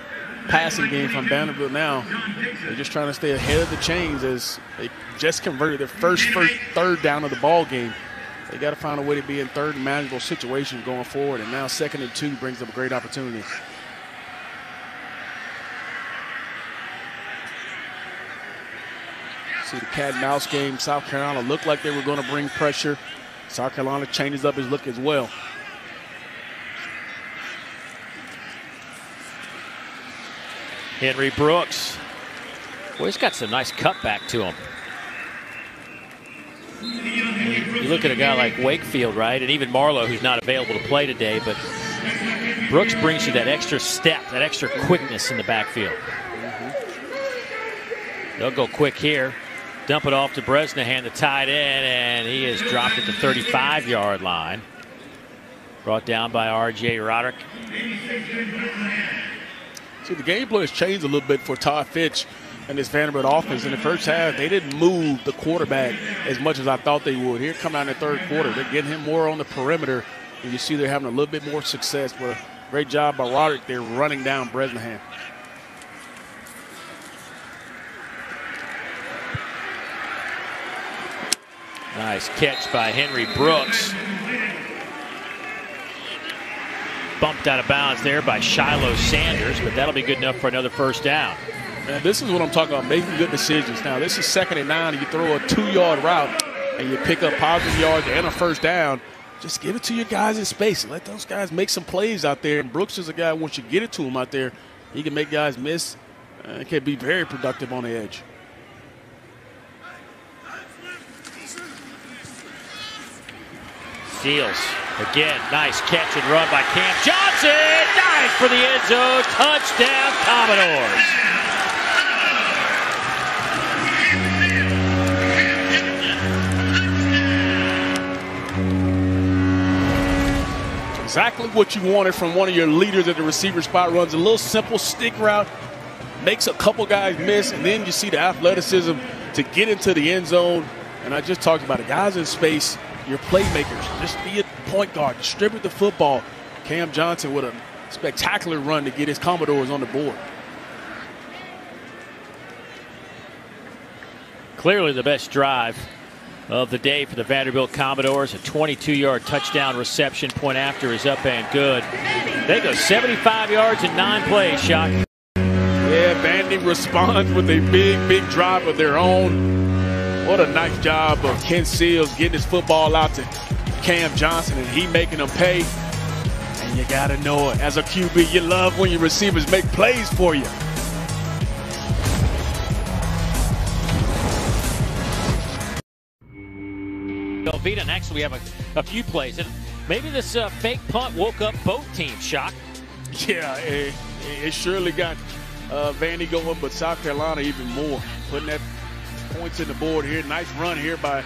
passing game from Vanderbilt now. They're just trying to stay ahead of the chains as they just converted their first 3rd down of the ball game. They got to find a way to be in third and manageable situations going forward, and now 2nd and 2 brings them a great opportunity. See the cat and mouse game. South Carolina looked like they were going to bring pressure. South Carolina changes up his look as well. Henry Brooks. Well, he's got some nice cutback to him. You look at a guy like Wakefield, right? And even Marlowe, who's not available to play today, but Brooks brings you that extra step, that extra quickness in the backfield. They'll go quick here. Dump it off to Bresnahan, the tight end, and he is dropped at the 35-yard line. Brought down by R.J. Roderick. See, the game plan has changed a little bit for Todd Fitch and this Vanderbilt offense. In the first half, they didn't move the quarterback as much as I thought they would. Here come out in the third quarter. They're getting him more on the perimeter, and you see they're having a little bit more success. But a great job by Roderick. They're running down Bresnahan. Nice catch by Henry Brooks. Bumped out of bounds there by Shiloh Sanders, but that'll be good enough for another first down. Man, this is what I'm talking about, making good decisions. Now, this is 2nd and 9, and you throw a 2-yard route, and you pick up positive yards and a first down. Just give it to your guys in space and let those guys make some plays out there. And Brooks is a guy, once you get it to him out there, he can make guys miss. He can be very productive on the edge. Steals. Again, nice catch and run by Cam Johnson. Dives for the end zone. Touchdown, Commodores. Exactly what you wanted from one of your leaders at the receiver spot. Runs a little simple stick route, makes a couple guys miss, and then you see the athleticism to get into the end zone. And I just talked about it. Guys in space, your playmakers, just be a point guard, distribute the football. Cam Johnson with a spectacular run to get his Commodores on the board. Clearly the best drive of the day for the Vanderbilt Commodores. A 22-yard touchdown reception. Point after is up and good. They go 75 yards in 9 plays, Shock. Yeah, Vandy responds with a big drive of their own. What a nice job of Ken Seals getting his football out to Cam Johnson, and he making them pay. And you got to know it. As a QB, you love when your receivers make plays for you. Velveeta, next we have a few plays. And maybe this fake punt woke up both teams, Shock. Yeah, it surely got Vandy going, but South Carolina even more. Putting that points in the board here. Nice run here by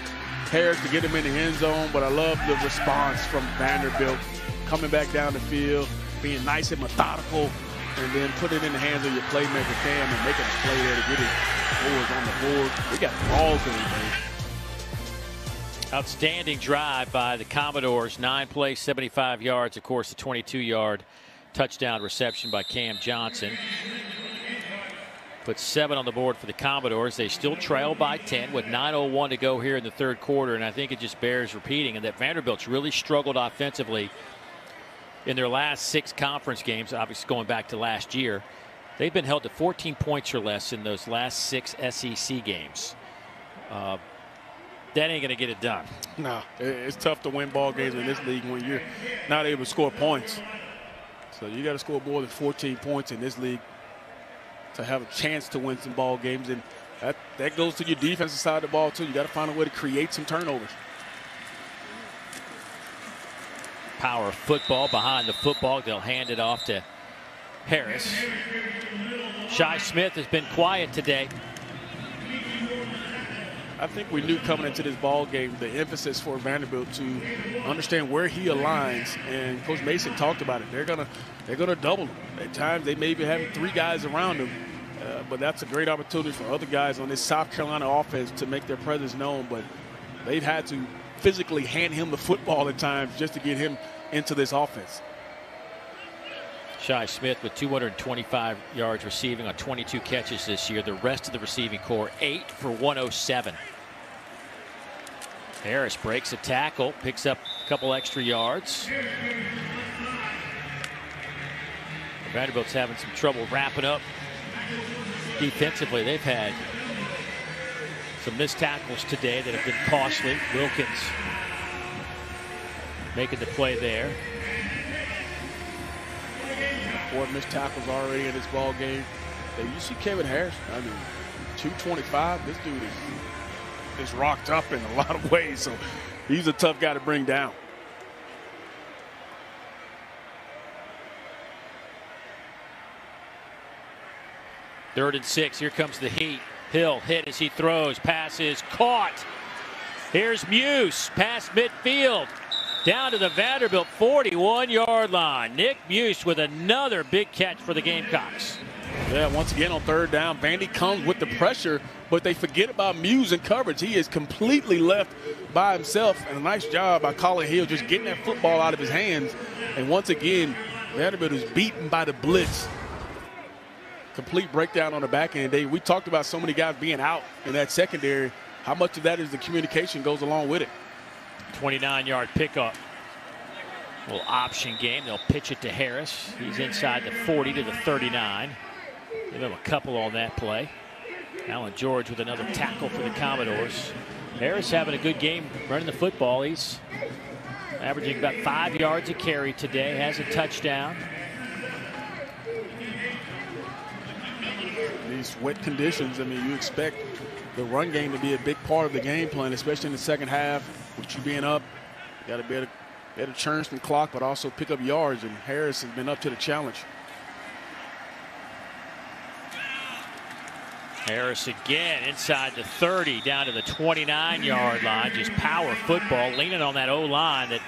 Harris to get him in the end zone, but I love the response from Vanderbilt. Coming back down the field, being nice and methodical, and then put it in the hands of your playmaker, Cam, and making a play there to get his boards on the board. We got balls in it, man. Outstanding drive by the Commodores. 9 plays, 75 yards. Of course, the 22-yard touchdown reception by Cam Johnson. Put 7 on the board for the Commodores. They still trail by 10 with 9:01 to go here in the third quarter, and I think it just bears repeating, and that Vanderbilt's really struggled offensively in their last 6 conference games, obviously going back to last year. They've been held to 14 points or less in those last 6 SEC games. That ain't going to get it done. No, it's tough to win ball games in this league when you're not able to score points. So you got to score more than 14 points in this league to have a chance to win some ball games, and that goes to your defensive side of the ball too. You got to find a way to create some turnovers. Power football behind the football. They'll hand it off to Harris. Shi Smith has been quiet today. I think we knew coming into this ball game the emphasis for Vanderbilt to understand where he aligns, and Coach Mason talked about it. They're gonna double him. At times they may be having 3 guys around him, but that's a great opportunity for other guys on this South Carolina offense to make their presence known. But they've had to physically hand him the football at times just to get him into this offense. Shi Smith with 225 yards receiving on 22 catches this year. The rest of the receiving core 8 for 107. Harris breaks a tackle, picks up a couple extra yards. Vanderbilt's having some trouble wrapping up defensively. They've had some missed tackles today that have been costly. Wilkins making the play there. 4 missed tackles already in this ball game. You see Kevin Harris, I mean, 225. This dude is rocked up in a lot of ways, so he's a tough guy to bring down. Third and 6. Here comes the heat. Hill hit as he throws. Pass is caught. Here's Muse past midfield. Down to the Vanderbilt 41-yard line. Nick Muse with another big catch for the Gamecocks. Yeah, once again on third down, Vandy comes with the pressure, but they forget about Muse in coverage. He is completely left by himself, and a nice job by Colin Hill just getting that football out of his hands. And once again, Vanderbilt is beaten by the blitz. Complete breakdown on the back end. We talked about so many guys being out in that secondary. How much of that is the communication goes along with it? 29-yard pickup. Little option game. They'll pitch it to Harris. He's inside the 40 to the 39. Give him a couple on that play. Alan George with another tackle for the Commodores. Harris having a good game running the football. He's averaging about 5 yards a carry today. Has a touchdown. These wet conditions, I mean, you expect the run game to be a big part of the game plan, especially in the second half. With you being up, you got to be able to churn some clock, but also pick up yards, and Harris has been up to the challenge. Harris again inside the 30, down to the 29-yard line. Just power football, leaning on that O-line that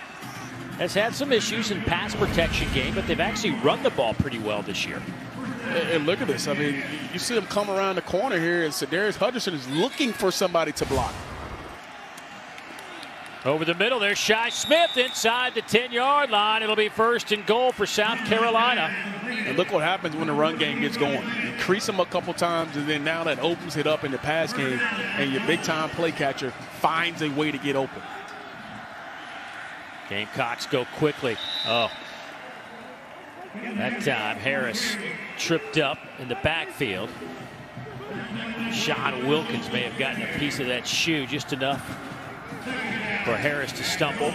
has had some issues in pass protection game, but they've actually run the ball pretty well this year. And look at this. I mean, you see him come around the corner here, and Sedarius Hutchinson is looking for somebody to block. Over the middle, there's Shi Smith inside the 10-yard line. It'll be 1st and goal for South Carolina. And look what happens when the run game gets going. You crease them a couple times, and then now that opens it up in the pass game, and your big-time play catcher finds a way to get open. Gamecocks go quickly. Oh. That time, Harris tripped up in the backfield. Sean Wilkins may have gotten a piece of that shoe, just enough for Harris to stumble.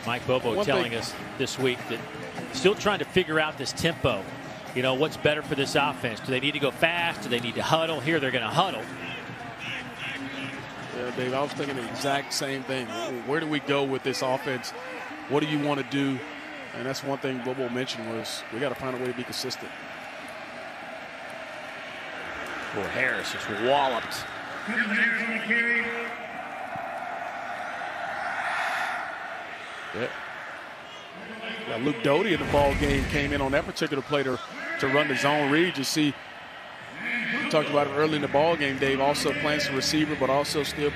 Mike Bobo telling us this week that still trying to figure out this tempo. You know, what's better for this offense? Do they need to go fast? Do they need to huddle? Here they're going to huddle. Yeah, Dave, I was thinking the exact same thing. Where do we go with this offense? What do you want to do? And that's one thing Bobo mentioned was we got to find a way to be consistent. Well, Harris is walloped. Yeah. Now Luke Doty in the ball game came in on that particular play to run the zone read. You see, we talked about it early in the ball game, Dave, also playing some receiver, but also still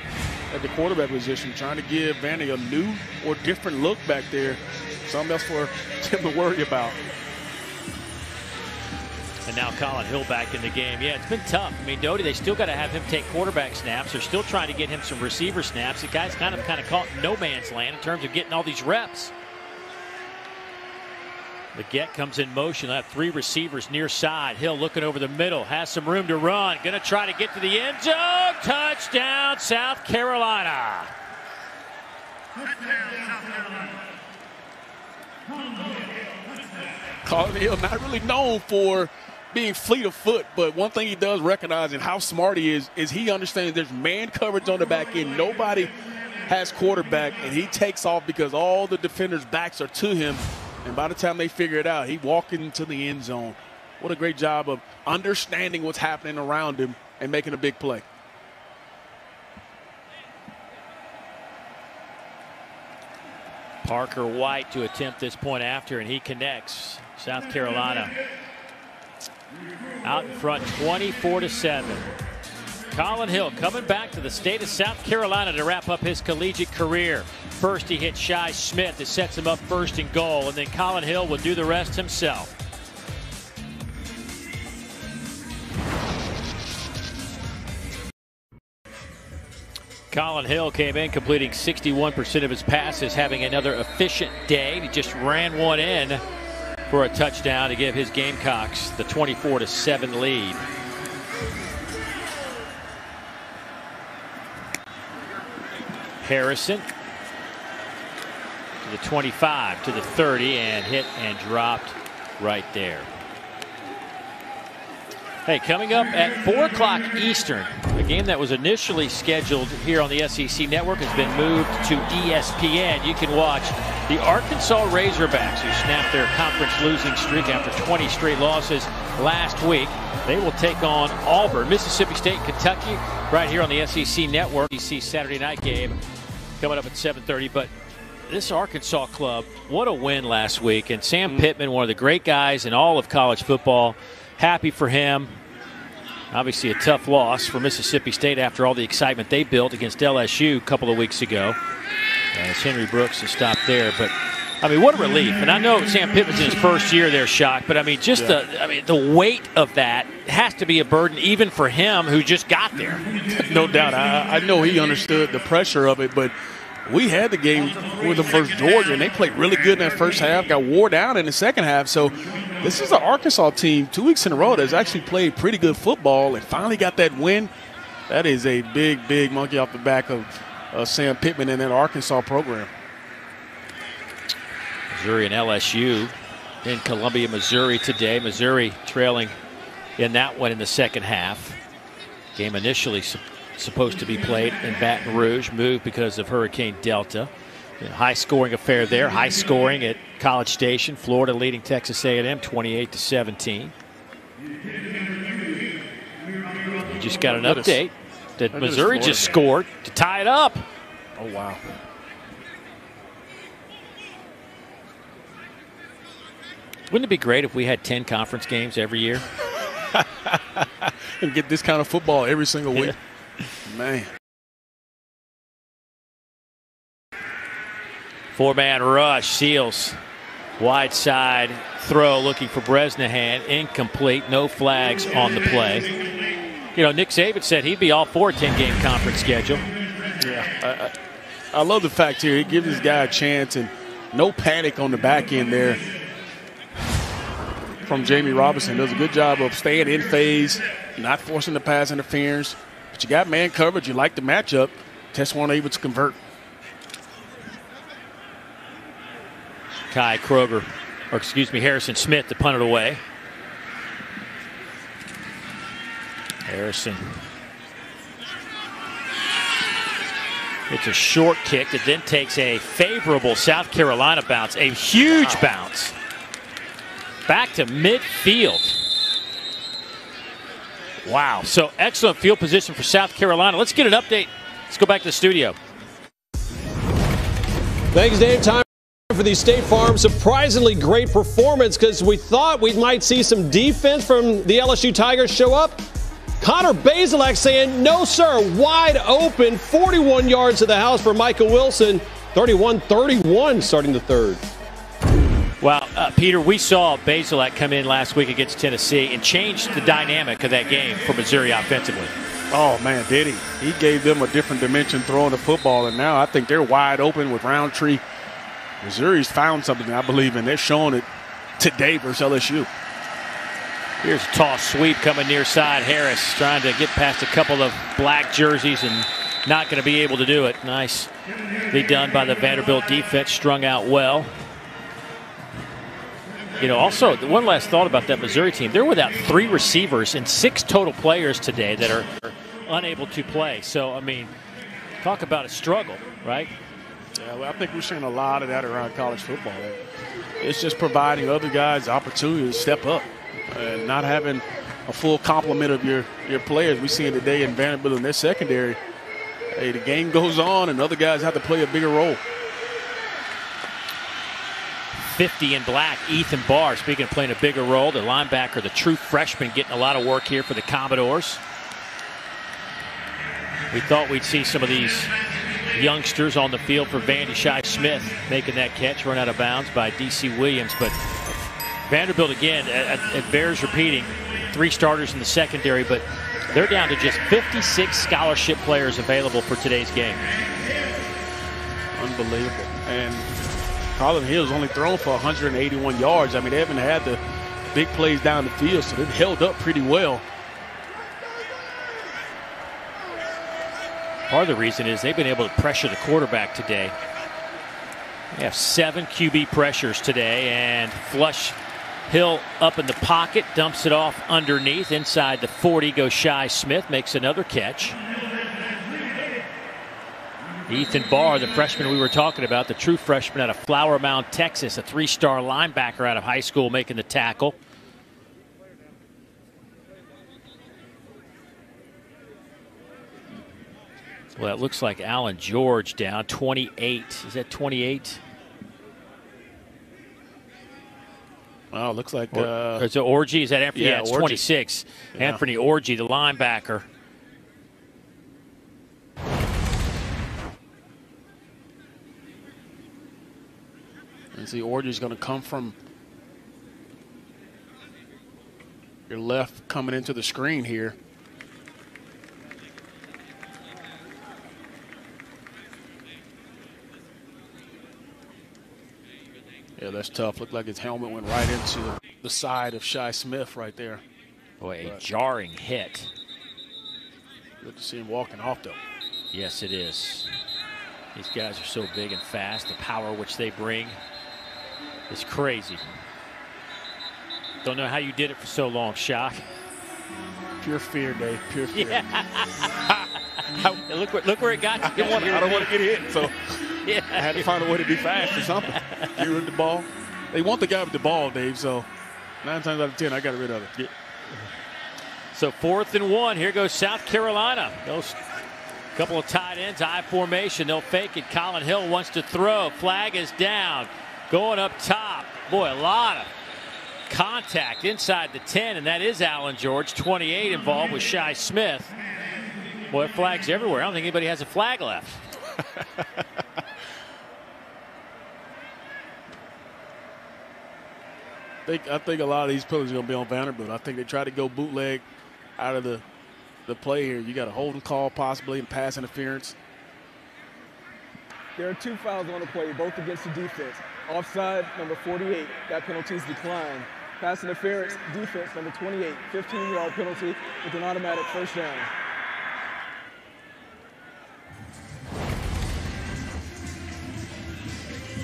at the quarterback position, trying to give Vandy a new or different look back there. Something else for him to worry about. And now Colin Hill back in the game. Yeah, it's been tough. I mean, Doty, they still got to have him take quarterback snaps. They're still trying to get him some receiver snaps. The guy's kind of caught in no man's land in terms of getting all these reps. Leggett comes in motion. They have 3 receivers near side. Hill looking over the middle. Has some room to run. Going to try to get to the end zone. Touchdown, South Carolina. Colin Hill, not really known for being fleet of foot, but one thing he does recognize and how smart he is he understands there's man coverage on the back end. Nobody has quarterback, and he takes off because all the defenders' backs are to him. And by the time they figure it out, he walked into the end zone. What a great job of understanding what's happening around him and making a big play. Parker White to attempt this point after, and he connects. South Carolina out in front 24-7. Colin Hill coming back to the state of South Carolina to wrap up his collegiate career. First he hits Shi Smith that sets him up 1st and goal, and then Colin Hill will do the rest himself. Colin Hill came in completing 61% of his passes, having another efficient day. He just ran one in for a touchdown to give his Gamecocks the 24-7 lead. Harrison to the 25, to the 30, and hit and dropped right there. Hey, coming up at 4 o'clock Eastern, a game that was initially scheduled here on the SEC Network has been moved to ESPN. You can watch the Arkansas Razorbacks, who snapped their conference losing streak after 20 straight losses last week. They will take on Auburn, Mississippi State, Kentucky, right here on the SEC Network. SEC Saturday night game coming up at 7:30. But this Arkansas club, what a win last week. And Sam Pittman, one of the great guys in all of college football. Happy for him. Obviously a tough loss for Mississippi State after all the excitement they built against LSU a couple of weeks ago. As Henry Brooks has stopped there. But, I mean, what a relief. And I know Sam Pittman's in his first year there, Shock. But, I mean, just the weight of that has to be a burden even for him who just got there. No doubt. I know he understood the pressure of it, but we had the game with them versus Georgia, and they played really good in that first half, got wore down in the second half. So this is an Arkansas team 2 weeks in a row that's actually played pretty good football and finally got that win. That is a big, big monkey off the back of Sam Pittman and that Arkansas program. Missouri and LSU in Columbia, Missouri today. Missouri trailing in that one in the second half. Game initially supposed to be played in Baton Rouge, moved because of Hurricane Delta. High scoring affair there, high scoring at College Station. Florida leading Texas A&M 28-17. We just got an update that Missouri just scored to tie it up. Oh, wow. Wouldn't it be great if we had 10 conference games every year? And get this kind of football every single week. Man. 4-man rush. Seals wide side throw looking for Bresnahan. Incomplete. No flags on the play. You know, Nick Saban said he'd be all for a 10-game conference schedule. Yeah. I love the fact here. He gives this guy a chance and no panic on the back end there from Jamie Robinson. Does a good job of staying in phase, not forcing the pass interference. But you got man coverage. You like the matchup. Just weren't able to convert. Kai Kroger, or excuse me, Harrison Smith to punt it away. Harrison. It's a short kick that then takes a favorable South Carolina bounce, a huge bounce. Back to midfield. Wow, so excellent field position for South Carolina. Let's get an update. Let's go back to the studio. Thanks, Dave. Time for the State Farm surprisingly great performance, because we thought we might see some defense from the LSU Tigers show up. Connor Bazelak saying, no, sir, wide open, 41 yards to the house for Michael Wilson, 31-31 starting the third. Well, Peter, we saw Bazelak come in last week against Tennessee and change the dynamic of that game for Missouri offensively. Oh, man, did he? He gave them a different dimension throwing the football, and now I think they're wide open with Roundtree. Missouri's found something, I believe, and they're showing it today versus LSU. Here's a toss sweep coming near side. Harris trying to get past a couple of black jerseys and not going to be able to do it. Nicely done by the Vanderbilt defense, strung out well. You know, also, one last thought about that Missouri team. They're without 3 receivers and 6 total players today that are unable to play. So, I mean, talk about a struggle, right? Yeah, well, I think we're seeing a lot of that around college football. It's just providing other guys the opportunity to step up and not having a full complement of your players. We're seeing today in Vanderbilt in their secondary. Hey, the game goes on and other guys have to play a bigger role. 50 in black, Ethan Barr, speaking of playing a bigger role, the linebacker, the true freshman, getting a lot of work here for the Commodores. We thought we'd see some of these youngsters on the field for Vandy. Shi Smith making that catch, run out of bounds by D.C. Williams. But Vanderbilt, again, it bears repeating, 3 starters in the secondary, but They're down to just 56 scholarship players available for today's game. Unbelievable. And Colin Hill's only thrown for 181 yards. I mean, they haven't had the big plays down the field, so they've held up pretty well. Part of the reason is they've been able to pressure the quarterback today. They have 7 QB pressures today, and flush Hill up in the pocket, dumps it off underneath. Inside the 40 goes Shi Smith, makes another catch. Ethan Barr, the freshman we were talking about, the true freshman out of Flower Mound, Texas, a 3-star linebacker out of high school, making the tackle. Well, it looks like Alan George down, 28. Is that 28? Well, it looks like it's Orji. Is that Anthony? Yeah, it's Orji. 26. Yeah. Anthony Orji, the linebacker. And see, Orji's going to come from your left, coming into the screen here. Yeah, that's tough. Looked like his helmet went right into the side of Shi Smith right there. Boy, a jarring hit. Good to see him walking off, though. Yes, it is. These guys are so big and fast. The power which they bring is crazy. Don't know how you did it for so long, Shock. Pure fear, Dave. Pure fear. Yeah. look where it got you. I don't want to get hit, so yeah. I had to find a way to be fast or something. Get rid of the ball. They want the guy with the ball, Dave, so 9 times out of 10, I got rid of it. Yeah. So 4th and 1. Here goes South Carolina. Those couple of tight ends, I formation. They'll fake it. Colin Hill wants to throw. Flag is down. Going up top. Boy, a lot of contact inside the 10, and that is Alan George, 28, involved with Shi Smith. Boy, flags everywhere. I don't think anybody has a flag left. I think a lot of these penalties are going to be on Vanderbilt. I think they try to go bootleg out of the play here. You got a holding call possibly and pass interference. There are 2 fouls on the play, both against the defense. Offside, number 48, that penalty is declined. Pass interference, defense, number 28, 15-yard penalty with an automatic first down.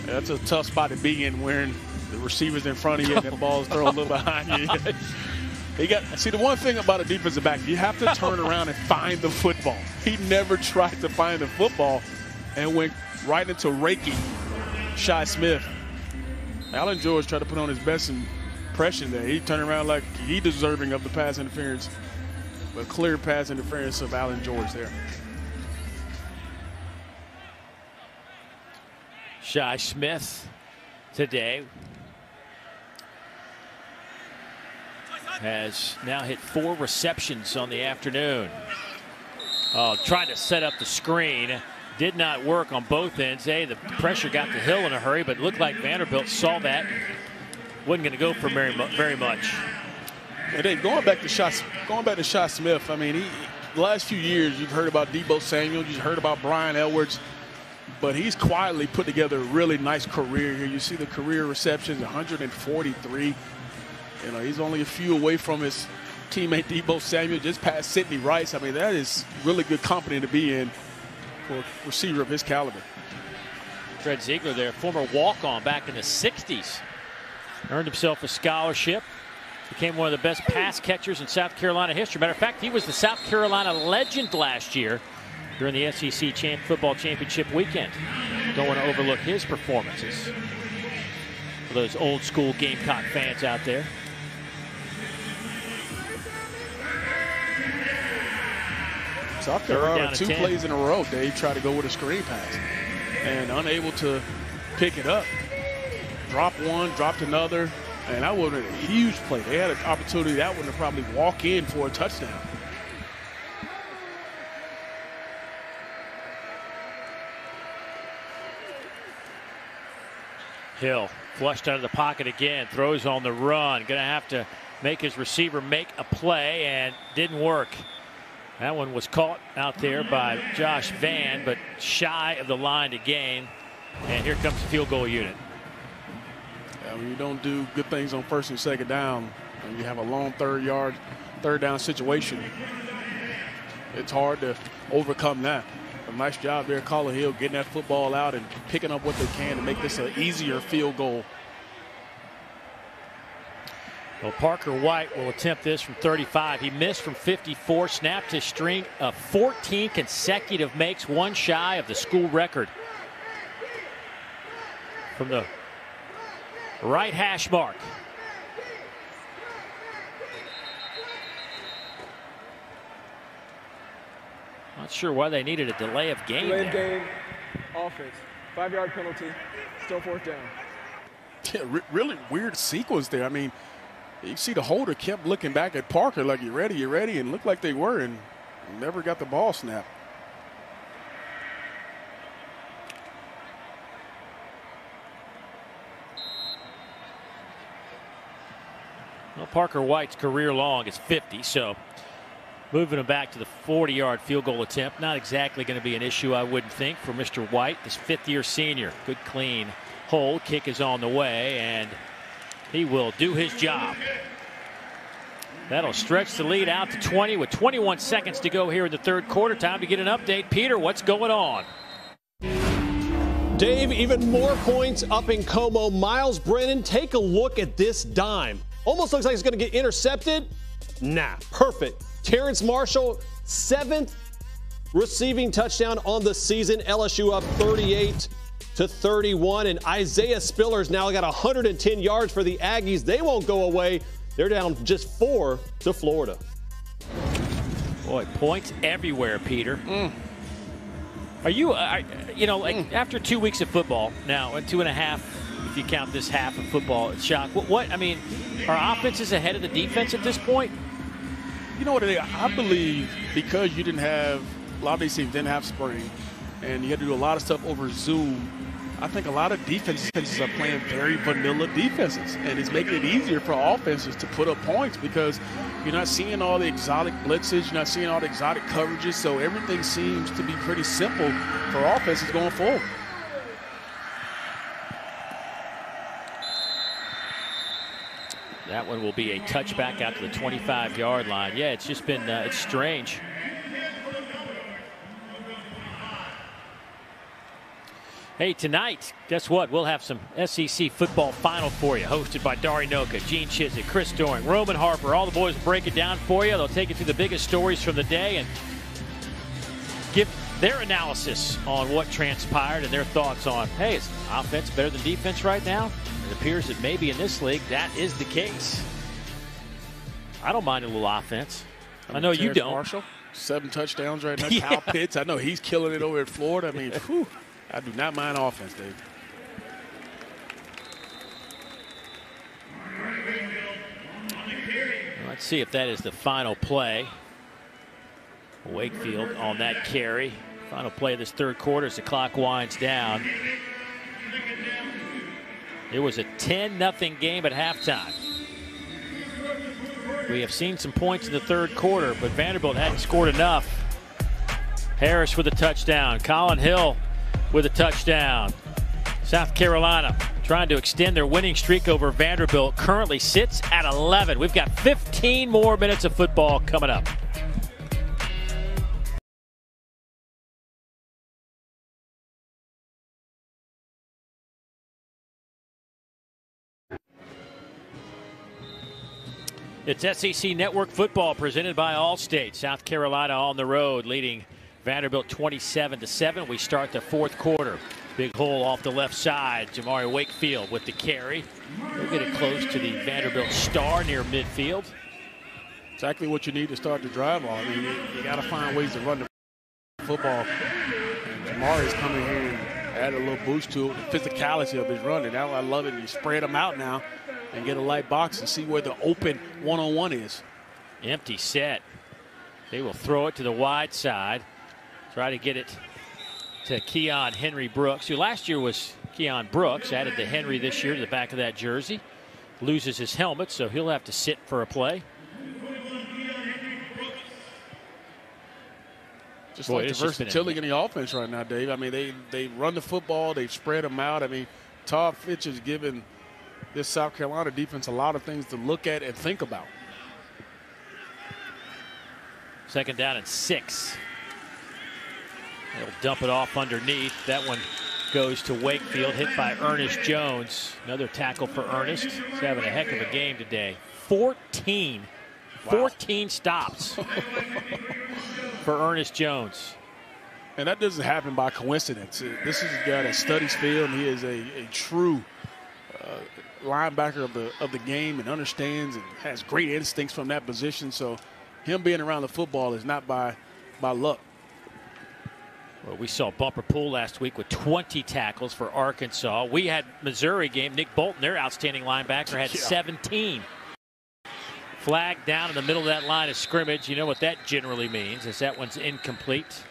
That's a tough spot to be in when the receiver's in front of you and the ball's thrown a little behind you. See, the one thing about a defensive back, you have to turn around and find the football. He never tried to find the football and went right into raking Shi Smith. Alan George tried to put on his best impression there. He turned around like he deserving of the pass interference, but clear pass interference of Alan George there. Shi Smith today has now hit 4 receptions on the afternoon. Trying to set up the screen. Did not work on both ends. The pressure got to Hill in a hurry, but it looked like Vanderbilt saw that. Wasn't going to go for very much. And then going back to Shi Smith, I mean, the last few years you've heard about Deebo Samuel, you've heard about Brian Edwards, but he's quietly put together a really nice career here. You see the career receptions, 143. You know, he's only a few away from his teammate Deebo Samuel, just past Sidney Rice. I mean, that is really good company to be in for a receiver of his caliber. Fred Ziegler there, former walk-on back in the 60s. Earned himself a scholarship. Became one of the best pass catchers in South Carolina history. Matter of fact, he was the South Carolina legend last year during the SEC football championship weekend. Don't want to overlook his performances. For those old school Gamecock fans out there. South Carolina, 2 plays in a row, Dave tried to go with a screen pass and unable to pick it up. Dropped one, dropped another, and that was a huge play. They had an opportunity that one to probably walk in for a touchdown. Hill flushed out of the pocket again, throws on the run. Going to have to make his receiver make a play, and didn't work. That one was caught out there by Josh Vann, but shy of the line to gain. And here comes the field goal unit. Yeah, when you don't do good things on first and second down, and you have a long third down situation, it's hard to overcome that. A nice job there, Colin Hill, getting that football out and picking up what they can to make this an easier field goal. Well, Parker White will attempt this from 35. He missed from 54, snapped his string of 14 consecutive makes, one shy of the school record. From the right hash mark. Not sure why they needed a delay of game. Delay of game, offense, 5-yard penalty, still 4th down. Yeah, really weird sequence there. I mean, you see the holder kept looking back at Parker like, you ready, and looked like they were, and never got the ball snapped. Well, Parker White's career long is 50, so moving him back to the 40-yard field goal attempt, not exactly going to be an issue, I wouldn't think, for Mr. White, this 5th-year senior. Good clean hold, kick is on the way, and he will do his job. That'll stretch the lead out to 20 with 21 seconds to go here in the 3rd quarter. Time to get an update. Peter, what's going on? Dave, even more points up in Como. Miles Brennan, take a look at this dime. Almost looks like it's going to get intercepted. Nah, perfect. Terrence Marshall, 7th receiving touchdown on the season. LSU up 38-31. And Isaiah Spiller's now got 110 yards for the Aggies. They won't go away. They're down just 4 to Florida. Boy, points everywhere, Peter. Are you, after 2 weeks of football, now, and 2.5, if you count this half of football, it's shock. I mean, are offenses ahead of the defense at this point? You know what it is? I believe because you didn't have, a lot of these teams didn't have spring, and you had to do a lot of stuff over Zoom. I think a lot of defenses are playing very vanilla defenses, and it's making it easier for offenses to put up points because you're not seeing all the exotic blitzes, you're not seeing all the exotic coverages, so everything seems to be pretty simple for offenses going forward. That one will be a touchback out to the 25-yard line. Yeah, it's just been, it's strange. Hey, tonight, guess what? We'll have some SEC football final for you, hosted by Dari Noka, Gene Chizik, Chris Doring, Roman Harper. All the boys will break it down for you. They'll take you through the biggest stories from the day and give their analysis on what transpired and their thoughts on, hey, is offense better than defense right now? It appears that maybe in this league that is the case. I don't mind a little offense. I know you don't. Marshall, 7 touchdowns right now. Yeah. Kyle Pitts, I know he's killing it over at Florida. I mean, whew, I do not mind offense, Dave. Let's see if that is the final play. Wakefield on that carry. Final play of this 3rd quarter as the clock winds down. It was a 10-0 game at halftime. We have seen some points in the 3rd quarter, but Vanderbilt hadn't scored enough. Harris with a touchdown. Colin Hill with a touchdown. South Carolina trying to extend their winning streak over Vanderbilt. Currently sits at 11. We've got 15 more minutes of football coming up. It's SEC Network football presented by Allstate. South Carolina on the road leading Vanderbilt 27-7. We start the 4th quarter. Big hole off the left side. Jamari Wakefield with the carry. We'll get it close to the Vanderbilt star near midfield. Exactly what you need to start the drive on. I mean, you got to find ways to run the football. And Jamari's coming here and add a little boost to it, the physicality of his running. Now I love it. You spread them out now and get a light box and see where the open one-on-one is. Empty set. They will throw it to the wide side. Try to get it to Keon Henry Brooks, who last year was Keon Brooks. Added the Henry this year to the back of that jersey. Loses his helmet, so he'll have to sit for a play. Just like the versatility in the offense right now, Dave. I mean, they run the football, they've spread them out. I mean, Todd Fitch has given this South Carolina defense a lot of things to look at and think about. 2nd down and 6. They'll dump it off underneath. That one goes to Wakefield, hit by Ernest Jones. Another tackle for Ernest. He's having a heck of a game today. 14 stops for Ernest Jones. And that doesn't happen by coincidence. This is a guy that studies film. He is a true linebacker of the game and understands and has great instincts from that position. So him being around the football is not by luck. Well, we saw Bumper Pool last week with 20 tackles for Arkansas. We had Missouri game. Nick Bolton, their outstanding linebacker, had 17. Flag down in the middle of that line of scrimmage. You know what that generally means, is that one's incomplete.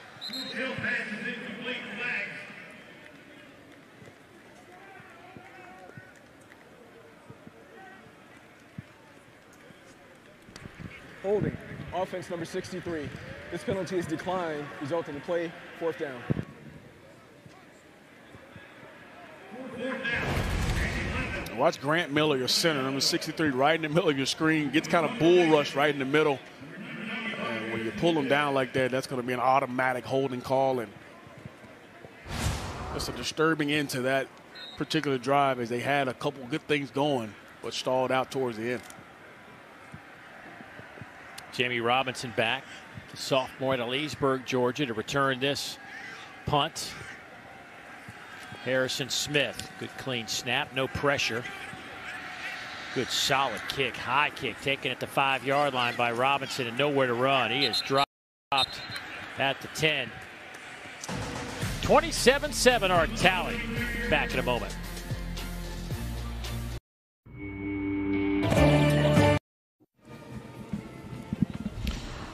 Holding. Offense number 63. This penalty is declined, resulting in play, 4th down. Watch Grant Miller, your center, number 63, right in the middle of your screen. Gets kind of bull rush right in the middle. And when you pull him down like that, that's going to be an automatic holding call. And it's a disturbing end to that particular drive, as they had a couple good things going, but stalled out towards the end. Jamie Robinson back, the sophomore at Leesburg, Georgia, to return this punt. Harrison Smith, good clean snap, no pressure. Good solid kick, high kick, taken at the 5-yard line by Robinson and nowhere to run. He is dropped at the 10. 27-7 our tally. Back in a moment.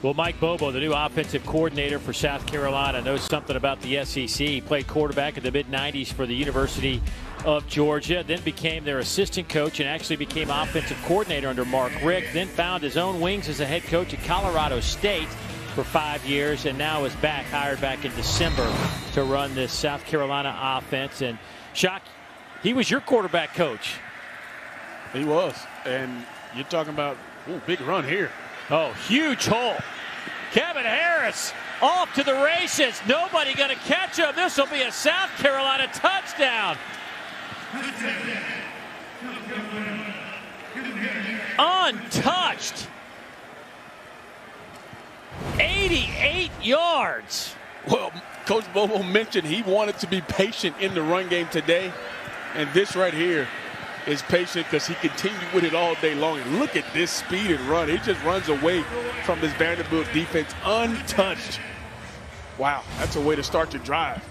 Well, Mike Bobo, the new offensive coordinator for South Carolina, knows something about the SEC. He played quarterback in the mid-'90s for the University of Georgia, then became their assistant coach and actually became offensive coordinator under Mark Richt, then found his own wings as a head coach at Colorado State for 5 years, and now is back, hired back in December to run this South Carolina offense. And Shock, he was your quarterback coach. He was, and you're talking about, ooh, big run here. Oh, huge hole. Kevin Harris off to the races. Nobody going to catch him. This will be a South Carolina touchdown. Untouched. 88 yards. Well, Coach Bobo mentioned he wanted to be patient in the run game today, and this right here is patient because he continued with it all day long. And look at this speed and run. He just runs away from this Vanderbilt defense untouched. Wow, that's a way to start your drive.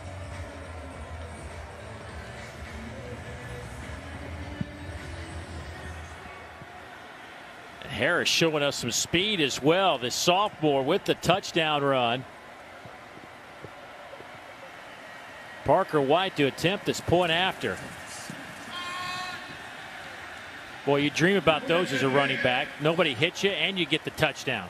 Harris showing us some speed as well, the sophomore with the touchdown run. Parker White to attempt this point after. Boy, you dream about those as a running back. Nobody hits you, and you get the touchdown.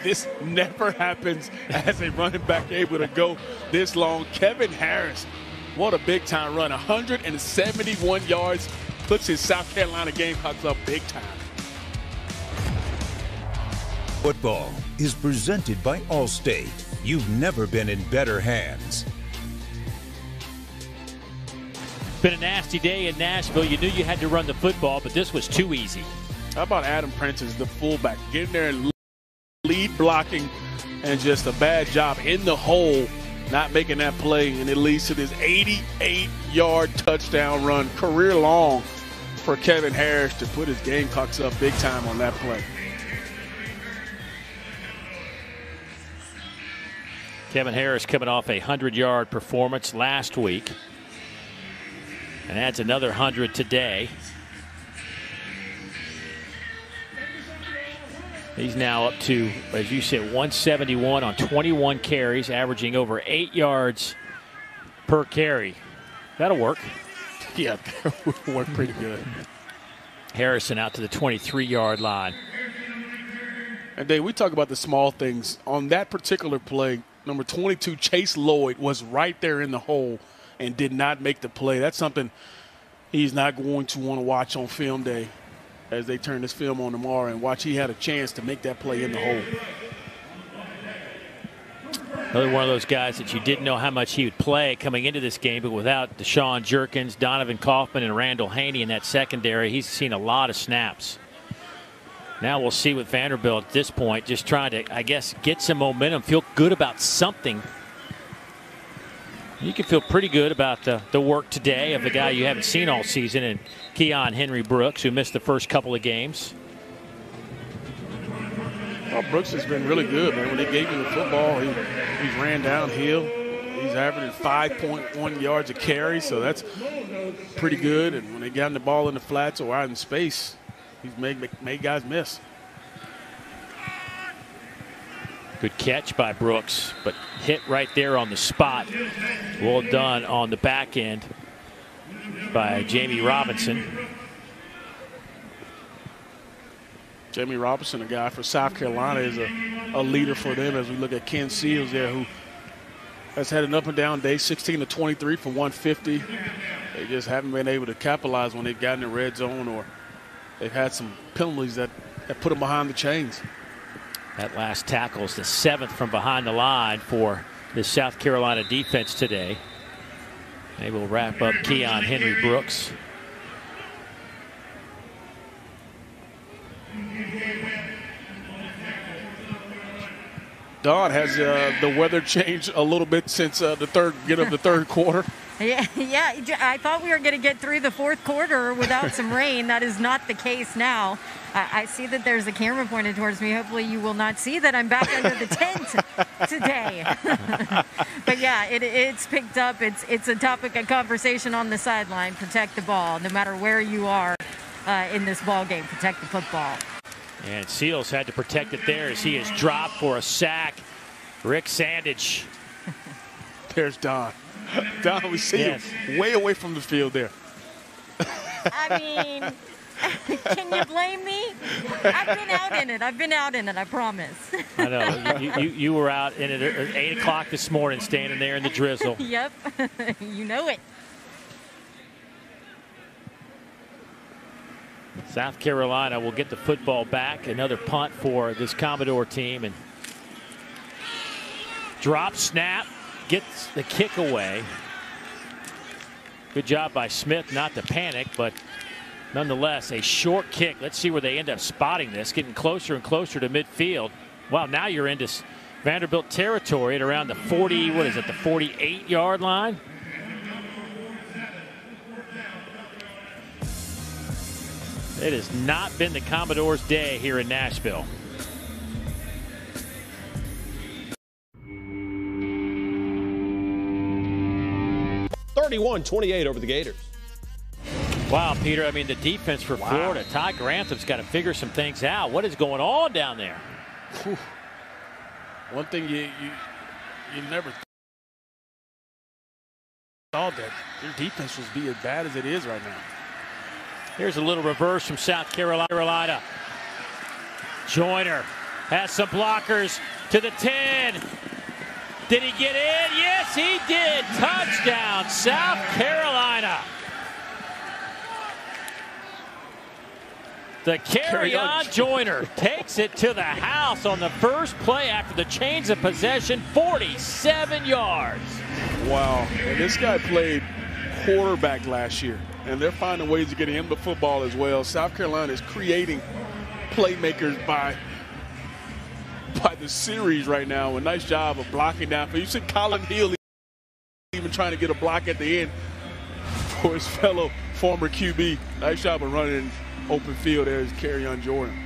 This never happens as a running back able to go this long. Kevin Harris, what a big-time run. 171 yards, puts his South Carolina Gamecocks up big time. Football is presented by Allstate. You've never been in better hands. Been a nasty day in Nashville. You knew you had to run the football, but this was too easy. How about Adam Prentice, the fullback, getting there and lead blocking, and just a bad job in the hole, not making that play, and it leads to this 88-yard touchdown run, career long for Kevin Harris to put his Gamecocks up big time on that play. Kevin Harris coming off a 100-yard performance last week. And adds another 100 today. He's now up to, as you said, 171 on 21 carries, averaging over 8 yards per carry. That'll work. Yeah, that would work pretty good. Harrison out to the 23-yard line. And Dave, we talk about the small things. On that particular play, number 22, Chase Lloyd, was right there in the hole and did not make the play. That's something he's not going to want to watch on film day as they turn this film on tomorrow and watch. He had a chance to make that play in the hole. Another one of those guys that you didn't know how much he would play coming into this game, but without Deshaun Jerkins, Donovan Kaufman, and Randall Haney in that secondary, he's seen a lot of snaps. Now we'll see with Vanderbilt at this point, just trying to, I guess, get some momentum, feel good about something. You can feel pretty good about the work today of the guy you haven't seen all season, and Keon Henry Brooks, who missed the first couple of games. Well, Brooks has been really good, man. When they gave him the football, he ran downhill. He's averaging 5.1 yards a carry, so that's pretty good. And when they got him the ball in the flats or out in space, he's made guys miss. Good catch by Brooks, but hit right there on the spot. Well done on the back end by Jamie Robinson. Jamie Robinson, a guy for South Carolina, is a leader for them as we look at Ken Seals there, who has had an up and down day, 16 to 23 for 150. They just haven't been able to capitalize when they've gotten in the red zone, or they've had some penalties that put them behind the chains. That last tackle is the 7th from behind the line for the South Carolina defense today. They will wrap up Keon Henry Brooks. Don, has the weather changed a little bit since the third quarter? Yeah, I thought we were going to get through the fourth quarter without some rain. That is not the case now. I see that there's a camera pointed towards me. Hopefully you will not see that I'm back under the tent today. But yeah, it's picked up. It's a topic of conversation on the sideline. Protect the ball, no matter where you are in this ball game. Protect the football. And Seals had to protect it there as he is dropped for a sack. Rick Sandage. There's Don. Don, we see him way away from the field there. I mean, can you blame me? I've been out in it, I promise. I know. You were out in it at 8 o'clock this morning, standing there in the drizzle. Yep. You know it. South Carolina will get the football back. Another punt for this Commodore team. And drop, snap, gets the kick away. Good job by Smith not to panic, but nonetheless, a short kick. Let's see where they end up spotting this, getting closer and closer to midfield. Wow, now you're into Vanderbilt territory at around the 40, what is it, the 48-yard line? It has not been the Commodores' day here in Nashville. (31-28) over the Gators. Wow, Peter, I mean, the defense for Florida, Ty Grantham's got to figure some things out. What is going on down there? Whew. One thing you never thought that your defense would be as bad as it is right now. Here's a little reverse from South Carolina. Joyner has some blockers to the 10. Did he get in? Yes, he did. Touchdown, South Carolina. The carry-on Joyner takes it to the house on the first play after the change of possession, 47 yards. Wow, and this guy played quarterback last year, and they're finding ways to get him the football as well. South Carolina is creating playmakers by the series right now. A nice job of blocking down. You see Colin Hill even trying to get a block at the end for his fellow former QB. Nice job of running in open field there as carry-on Jordan.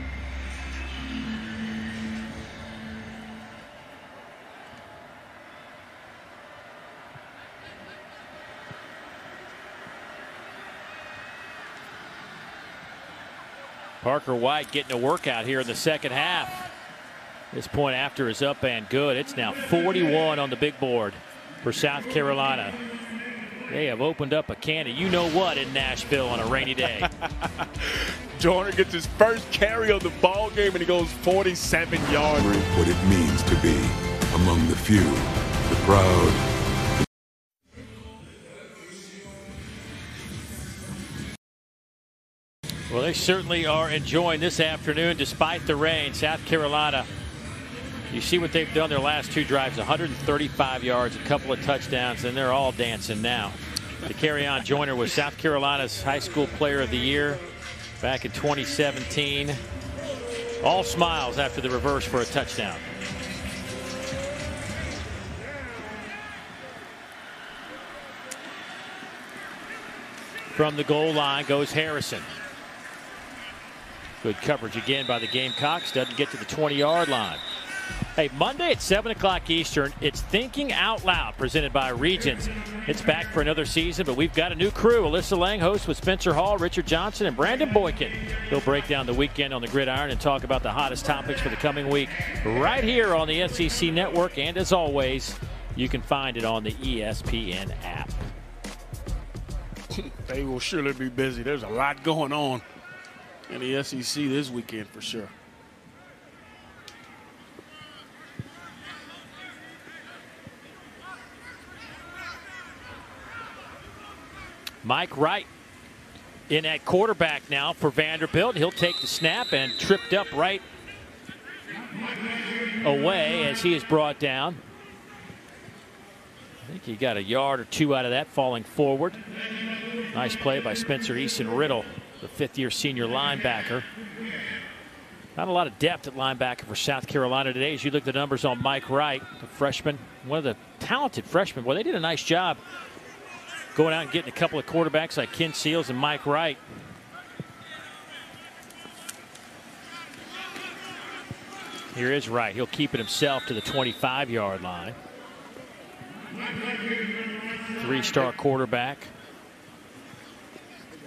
Parker White getting a workout here in the second half. This point after is up and good. It's now 41 on the big board for South Carolina. They have opened up a can of you-know-what in Nashville on a rainy day. Joyner gets his first carry of the ball game, and he goes 47 yards. What it means to be among the few, the proud. Well, they certainly are enjoying this afternoon despite the rain. South Carolina, you see what they've done their last two drives, 135 yards, a couple of touchdowns, and they're all dancing now. Dakereon Joyner was South Carolina's High School Player of the Year back in 2017. All smiles after the reverse for a touchdown. From the goal line goes Harrison. Good coverage again by the Gamecocks. Doesn't get to the 20-yard line. Hey, Monday at 7 o'clock Eastern, it's Thinking Out Loud, presented by Regions. It's back for another season, but we've got a new crew. Alyssa Lang hosts with Spencer Hall, Richard Johnson, and Brandon Boykin. They'll break down the weekend on the gridiron and talk about the hottest topics for the coming week right here on the SEC Network. And as always, you can find it on the ESPN app. They will surely be busy. There's a lot going on in the SEC this weekend for sure. Mike Wright in at quarterback now for Vanderbilt. He'll take the snap and tripped up right away as he is brought down. I think he got a yard or two out of that falling forward. Nice play by Spencer Eason-Riddle, the fifth-year senior linebacker. Not a lot of depth at linebacker for South Carolina today. As you look at the numbers on Mike Wright, the freshman, one of the talented freshmen. Boy, they did a nice job going out and getting a couple of quarterbacks like Ken Seals and Mike Wright. Here is Wright. He'll keep it himself to the 25-yard line. Three-star quarterback.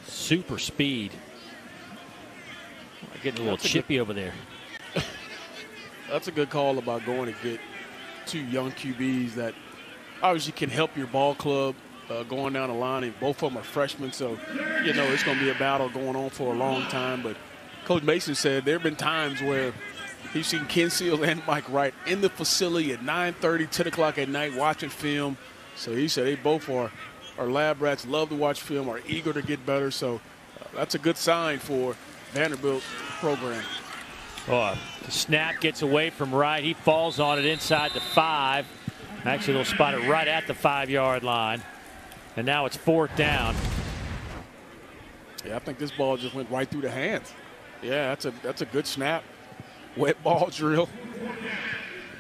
Super speed. Getting a little chippy over there. That's a good call about going to get two young QBs that obviously can help your ball club going down the line. And both of them are freshmen, so you know it's going to be a battle going on for a long time. But Coach Mason said there have been times where he's seen Ken Seals and Mike Wright in the facility at 9:30, 10 o'clock at night watching film. So he said they both are lab rats, love to watch film, are eager to get better. So that's a good sign for Vanderbilt program. Oh, the snap gets away from Wright. He falls on it inside the 5. Actually, they'll spot it right at the 5-yard line. And now it's 4th down. Yeah, I think this ball just went right through the hands. Yeah, that's a good snap. Wet ball drill.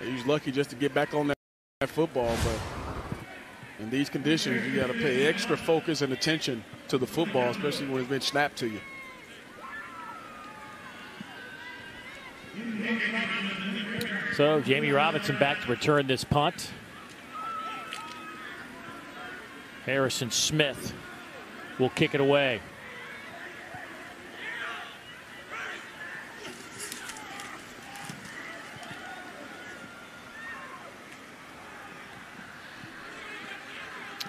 He's lucky just to get back on that football, but in these conditions, you got to pay extra focus and attention to the football, especially when it's been snapped to you. So Jamie Robinson back to return this punt. Harrison Smith will kick it away.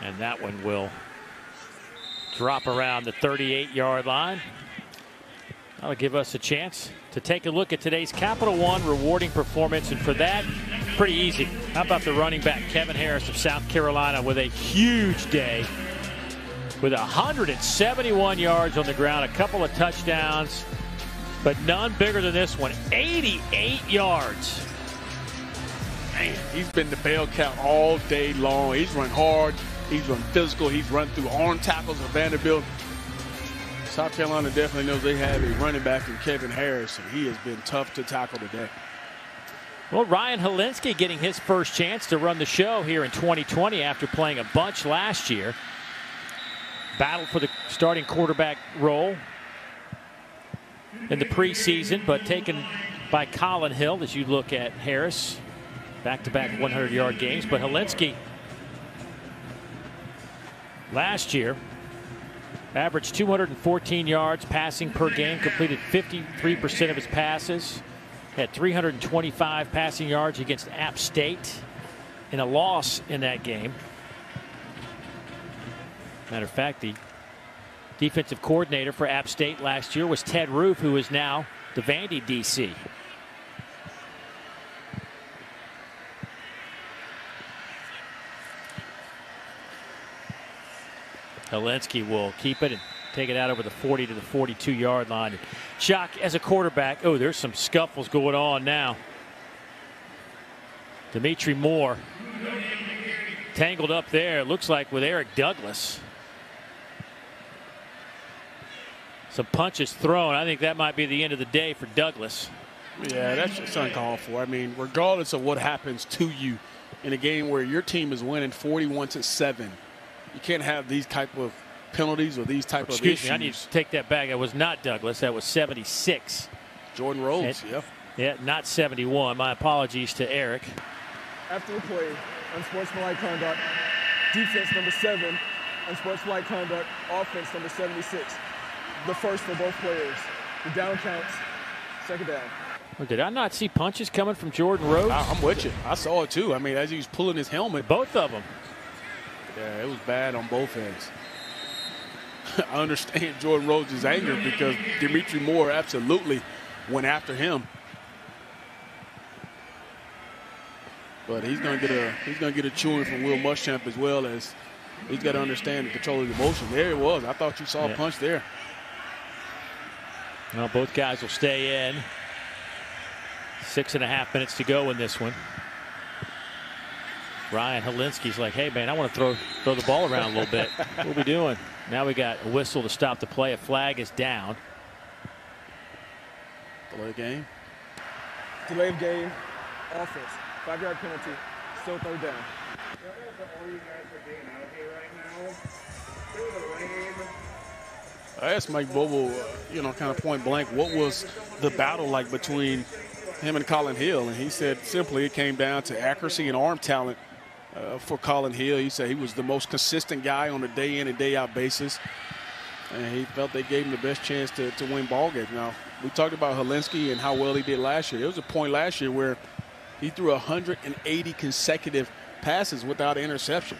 And that one will drop around the 38-yard line. That'll give us a chance to take a look at today's Capital One rewarding performance. And for that, pretty easy. How about the running back, Kevin Harris of South Carolina, with a huge day with 171 yards on the ground, a couple of touchdowns, but none bigger than this one, 88 yards. Man, he's been the bell count all day long. He's run hard. He's run physical. He's run through arm tackles at Vanderbilt. South Carolina definitely knows they have a running back in Kevin Harris, and he has been tough to tackle today. Well, Ryan Helinski getting his first chance to run the show here in 2020 after playing a bunch last year. Battled for the starting quarterback role in the preseason, but taken by Colin Hill as you look at Harris. Back-to-back 100-yard games, but Helinski last year averaged 214 yards passing per game, completed 53% of his passes, had 325 passing yards against App State in a loss in that game. Matter of fact, the defensive coordinator for App State last year was Ted Roof, who is now the Vandy DC. Helinski will keep it and take it out over the 40 to the 42-yard line. Shock as a quarterback. Oh, there's some scuffles going on now. Dimitri Moore tangled up there, it looks like, with Eric Douglas. Some punches thrown. I think that might be the end of the day for Douglas. Yeah, that's just uncalled for. I mean, regardless of what happens to you in a game where your team is winning 41-7, you can't have these type of penalties or these type of issues. Excuse me, I need to take that back. That was not Douglas. That was 76. Jordan Rhodes, Yeah, not 71. My apologies to Eric. After the play, unsportsmanlike conduct. Defense number 7, unsportsmanlike conduct. Offense number 76. The first for both players. The down counts. Second down. Well, did I not see punches coming from Jordan Rhodes? I'm with you. I saw it too. I mean, as he was pulling his helmet. Both of them. Yeah, it was bad on both ends. I understand Jordan Rhodes' anger because Dimitri Moore absolutely went after him. But he's going to get a chewing from Will Muschamp, as well as he's got to understand and control his emotion. There it was. I thought you saw a punch there. Well, both guys will stay in. 6.5 minutes to go in this one. Ryan Helinski's like, hey, man, I want to throw the ball around a little bit. What are we doing? Now we got a whistle to stop the play. A flag is down. Delay game. Delay of game. Offense. 5-yard penalty. Still third down. I asked Mike Bobo, kind of point blank, what was the battle like between him and Colin Hill? And he said simply it came down to accuracy and arm talent for Colin Hill. He said he was the most consistent guy on a day in and day out basis. And he felt they gave him the best chance to win ball games. Now, we talked about Helinski and how well he did last year. There was a point last year where he threw 180 consecutive passes without an interception.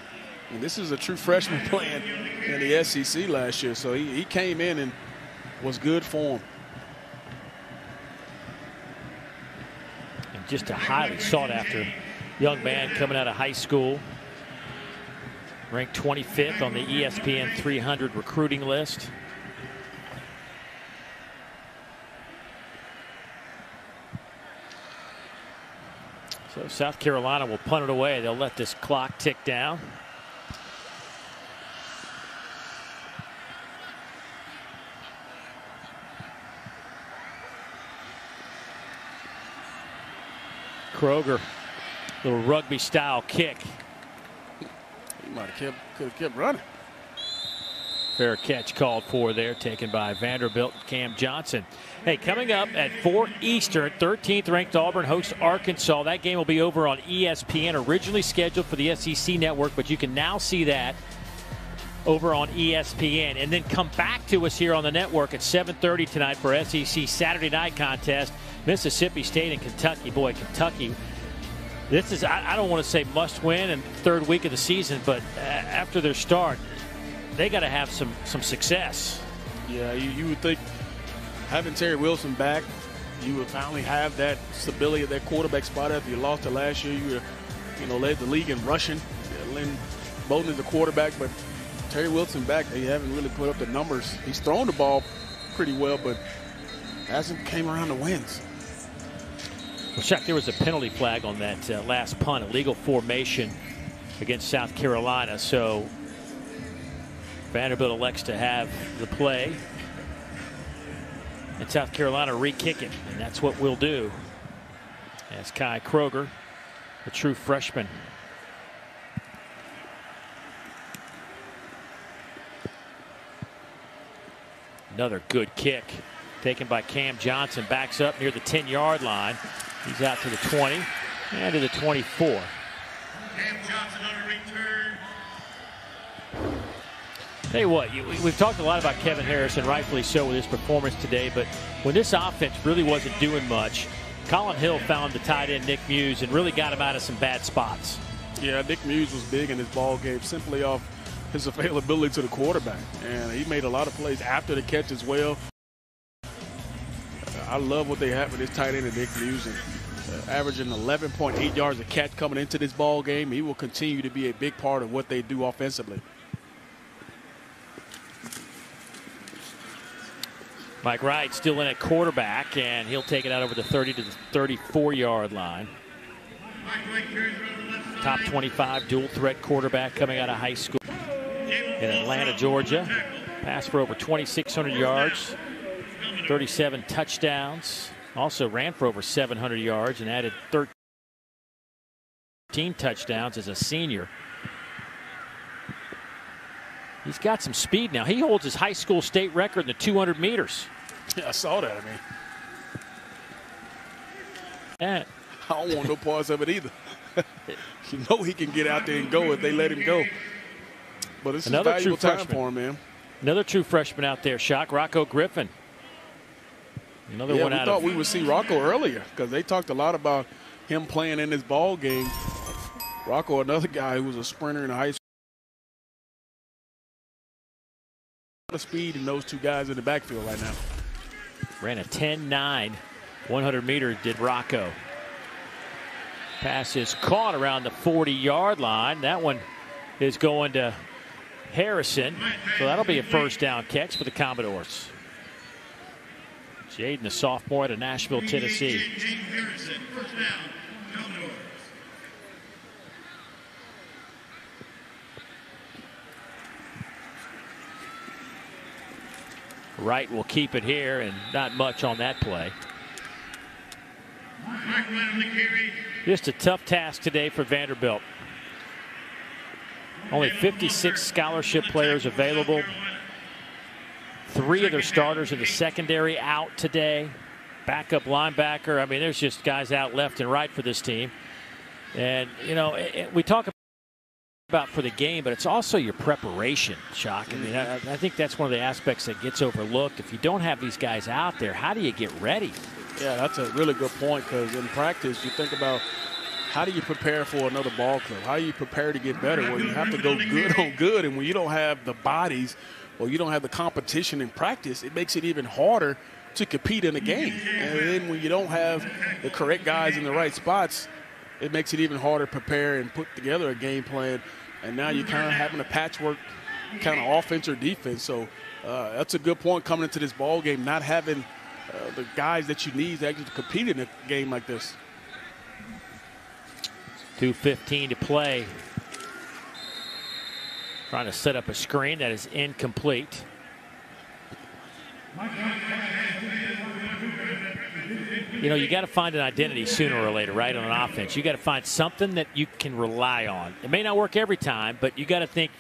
And this is a true freshman playing in the SEC last year. So he came in and was good for him. And just a highly sought after young man coming out of high school. Ranked 25th on the ESPN 300 recruiting list. So South Carolina will punt it away. They'll let this clock tick down. Kroger, little rugby style kick. He might have could have kept running. Fair catch called for there, taken by Vanderbilt, Cam Johnson. Hey, coming up at 4 Eastern, 13th ranked Auburn hosts Arkansas. That game will be over on ESPN, originally scheduled for the SEC network, but you can now see that over on ESPN. And then come back to us here on the network at 7:30 tonight for SEC Saturday night contest, Mississippi State and Kentucky. Boy, Kentucky, this is, I don't want to say must win in third week of the season, but after their start, they got to have some success. Yeah, you would think having Terry Wilson back, you would finally have that stability at that quarterback spot. After you lost it last year, you led the league in rushing. Lynn Bowden is the quarterback, but Terry Wilson back, they haven't really put up the numbers. He's thrown the ball pretty well, but hasn't came around to wins. Well, Chuck, there was a penalty flag on that last punt, illegal formation against South Carolina. So Vanderbilt elects to have the play, and South Carolina re-kick it, and that's what we'll do. As Kai Kroger, a true freshman, another good kick taken by Cam Johnson, backs up near the 10-yard line. He's out to the 20 and to the 24. Cam Johnson on a return. Tell you what, we've talked a lot about Kevin Harrison, rightfully so, with his performance today, but when this offense really wasn't doing much, Colin Hill found the tight end Nick Muse and really got him out of some bad spots. Yeah, Nick Muse was big in this ball game simply off his availability to the quarterback, and he made a lot of plays after the catch as well. I love what they have with this tight end Nick Muse, and averaging 11.8 yards a catch coming into this ball game. He will continue to be a big part of what they do offensively. Mike Wright still in at quarterback, and he'll take it out over the 30 to the 34-yard line. Top 25 dual threat quarterback coming out of high school in Atlanta, Georgia. Passed for over 2,600 yards, 37 touchdowns. Also ran for over 700 yards and added 13 touchdowns as a senior. He's got some speed now. He holds his high school state record in the 200 meters. Yeah, I saw that. I mean, and I don't want no parts of it either. You know he can get out there and go if they let him go. But it's a valuable time for him, man. Another true freshman out there, Shock, Rocco Griffin. Another one out of. We thought we would see Rocco earlier because they talked a lot about him playing in this ball game. Rocco, another guy who was a sprinter in high school. A lot of speed in those two guys in the backfield right now. Ran a 10.9, 100 meters did Rocco. Pass is caught around the 40-yard line. That one is going to Harrison. So that'll be a first down catch for the Commodores. Jaden, the sophomore out of Nashville, Tennessee. Wright will keep it here, and not much on that play. Just a tough task today for Vanderbilt. Only 56 scholarship players available. 3 of their starters in the secondary out today. Backup linebacker. I mean, there's just guys out left and right for this team. And, you know, we talk about for the game, but it's also your preparation, Shock. I mean, I think that's one of the aspects that gets overlooked. If you don't have these guys out there, how do you get ready? Yeah, that's a really good point, because in practice, you think about how do you prepare for another ball club? How do you prepare to get better? Well, you have to go good on good, and when you don't have the bodies or you don't have the competition in practice, it makes it even harder to compete in a game. And then when you don't have the correct guys in the right spots, it makes it even harder to prepare and put together a game plan. And now you're kind of having a patchwork kind of offense or defense. So that's a good point coming into this ball game, not having the guys that you need to actually compete in a game like this. 2:15 to play. Trying to set up a screen that is incomplete. You know, you got to find an identity sooner or later, right, on an offense. You got to find something that you can rely on. It may not work every time, but you got to think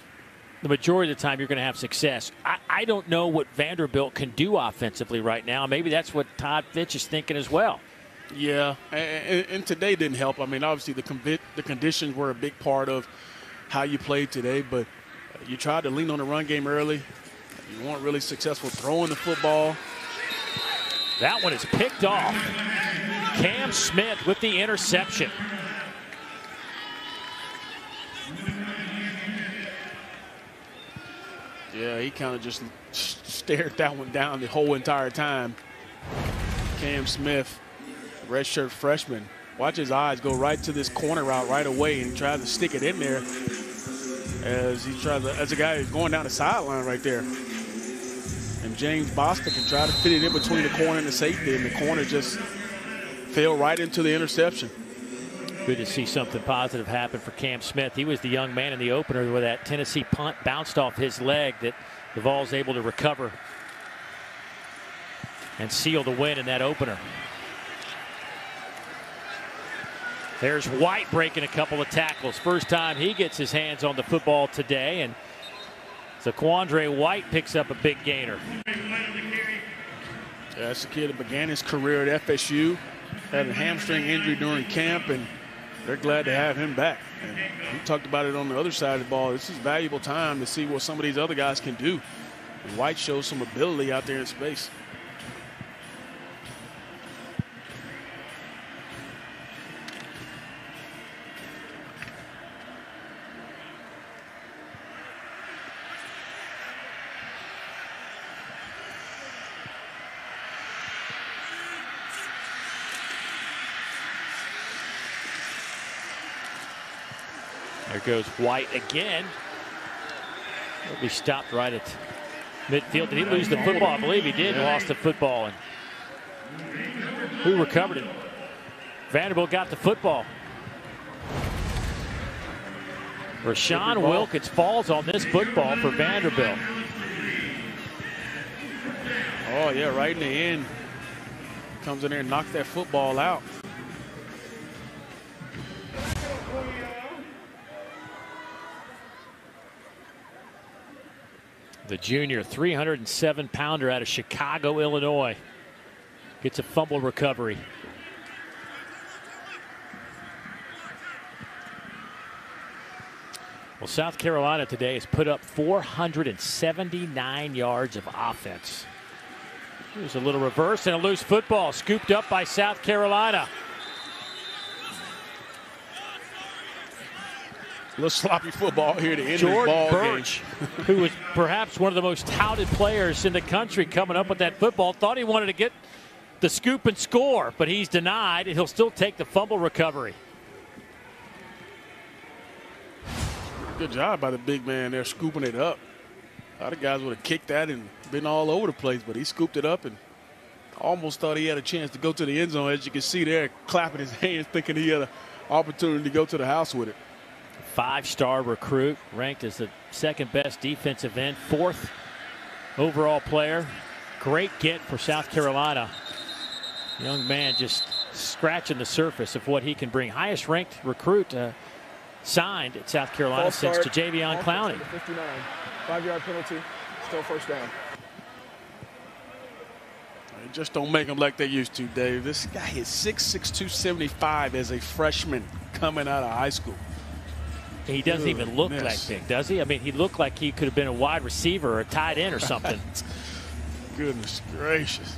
the majority of the time you're going to have success. I don't know what Vanderbilt can do offensively right now. Maybe that's what Todd Fitch is thinking as well. Yeah, and today didn't help. I mean, obviously the conditions were a big part of how you played today, but you tried to lean on the run game early. You weren't really successful throwing the football. That one is picked off. Cam Smith with the interception. Yeah, he kind of just stared that one down the whole entire time. Cam Smith, redshirt freshman. Watch his eyes go right to this corner route right away and try to stick it in there as he tries to, as a guy who's going down the sideline right there. And James Boston can try to fit it in between the corner and the safety, and the corner just fell right into the interception. Good to see something positive happen for Cam Smith. He was the young man in the opener where that Tennessee punt bounced off his leg that the Vols able to recover and seal the win in that opener. There's White breaking a couple of tackles. First time he gets his hands on the football today, and Zaquandre White picks up a big gainer. Yeah, that's a kid that began his career at FSU, had a hamstring injury during camp, and they're glad to have him back. And we talked about it on the other side of the ball. This is valuable time to see what some of these other guys can do. And White shows some ability out there in space. There goes White again. He'll be stopped right at Midfield. Did he lose the football? I believe he did. He lost the football. And who recovered it? Vanderbilt got the football. Rashawn Wilkins falls on this football for Vanderbilt. Oh, yeah, right in the end. Comes in there and knocks that football out. The junior 307-pounder out of Chicago, Illinois, gets a fumble recovery. Well, South Carolina today has put up 479 yards of offense. Here's a little reverse and a loose football scooped up by South Carolina. A little sloppy football here to end Jordan this ball Birch, game. who was perhaps one of the most touted players in the country coming up with that football, thought he wanted to get the scoop and score, but he's denied, and he'll still take the fumble recovery. Good job by the big man there scooping it up. A lot of guys would have kicked that and been all over the place, but he scooped it up and almost thought he had a chance to go to the end zone. As you can see there, clapping his hands, thinking he had an opportunity to go to the house with it. Five-star recruit, ranked as the second best defensive end, fourth overall player. Great get for South Carolina. Young man just scratching the surface of what he can bring. Highest ranked recruit signed at South Carolina since to Javion Clowney. 59, 5-yard penalty, still first down. They just don't make them like they used to, Dave. This guy is 6'6", 275 as a freshman coming out of high school. He doesn't even look that big, does he? I mean, he looked like he could have been a wide receiver or a tight end or something. Goodness gracious.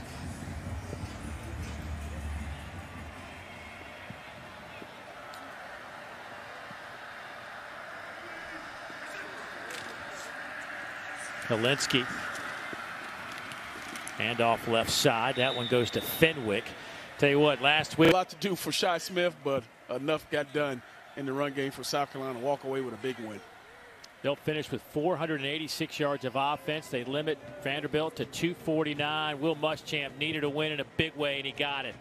Helinski. Handoff left side. That one goes to Fenwick. Tell you what, last week. A lot to do for Shi Smith, but enough got done in the run game for South Carolina to walk away with a big win. They'll finish with 486 yards of offense. They limit Vanderbilt to 249. Will Muschamp needed a win in a big way, and he got it.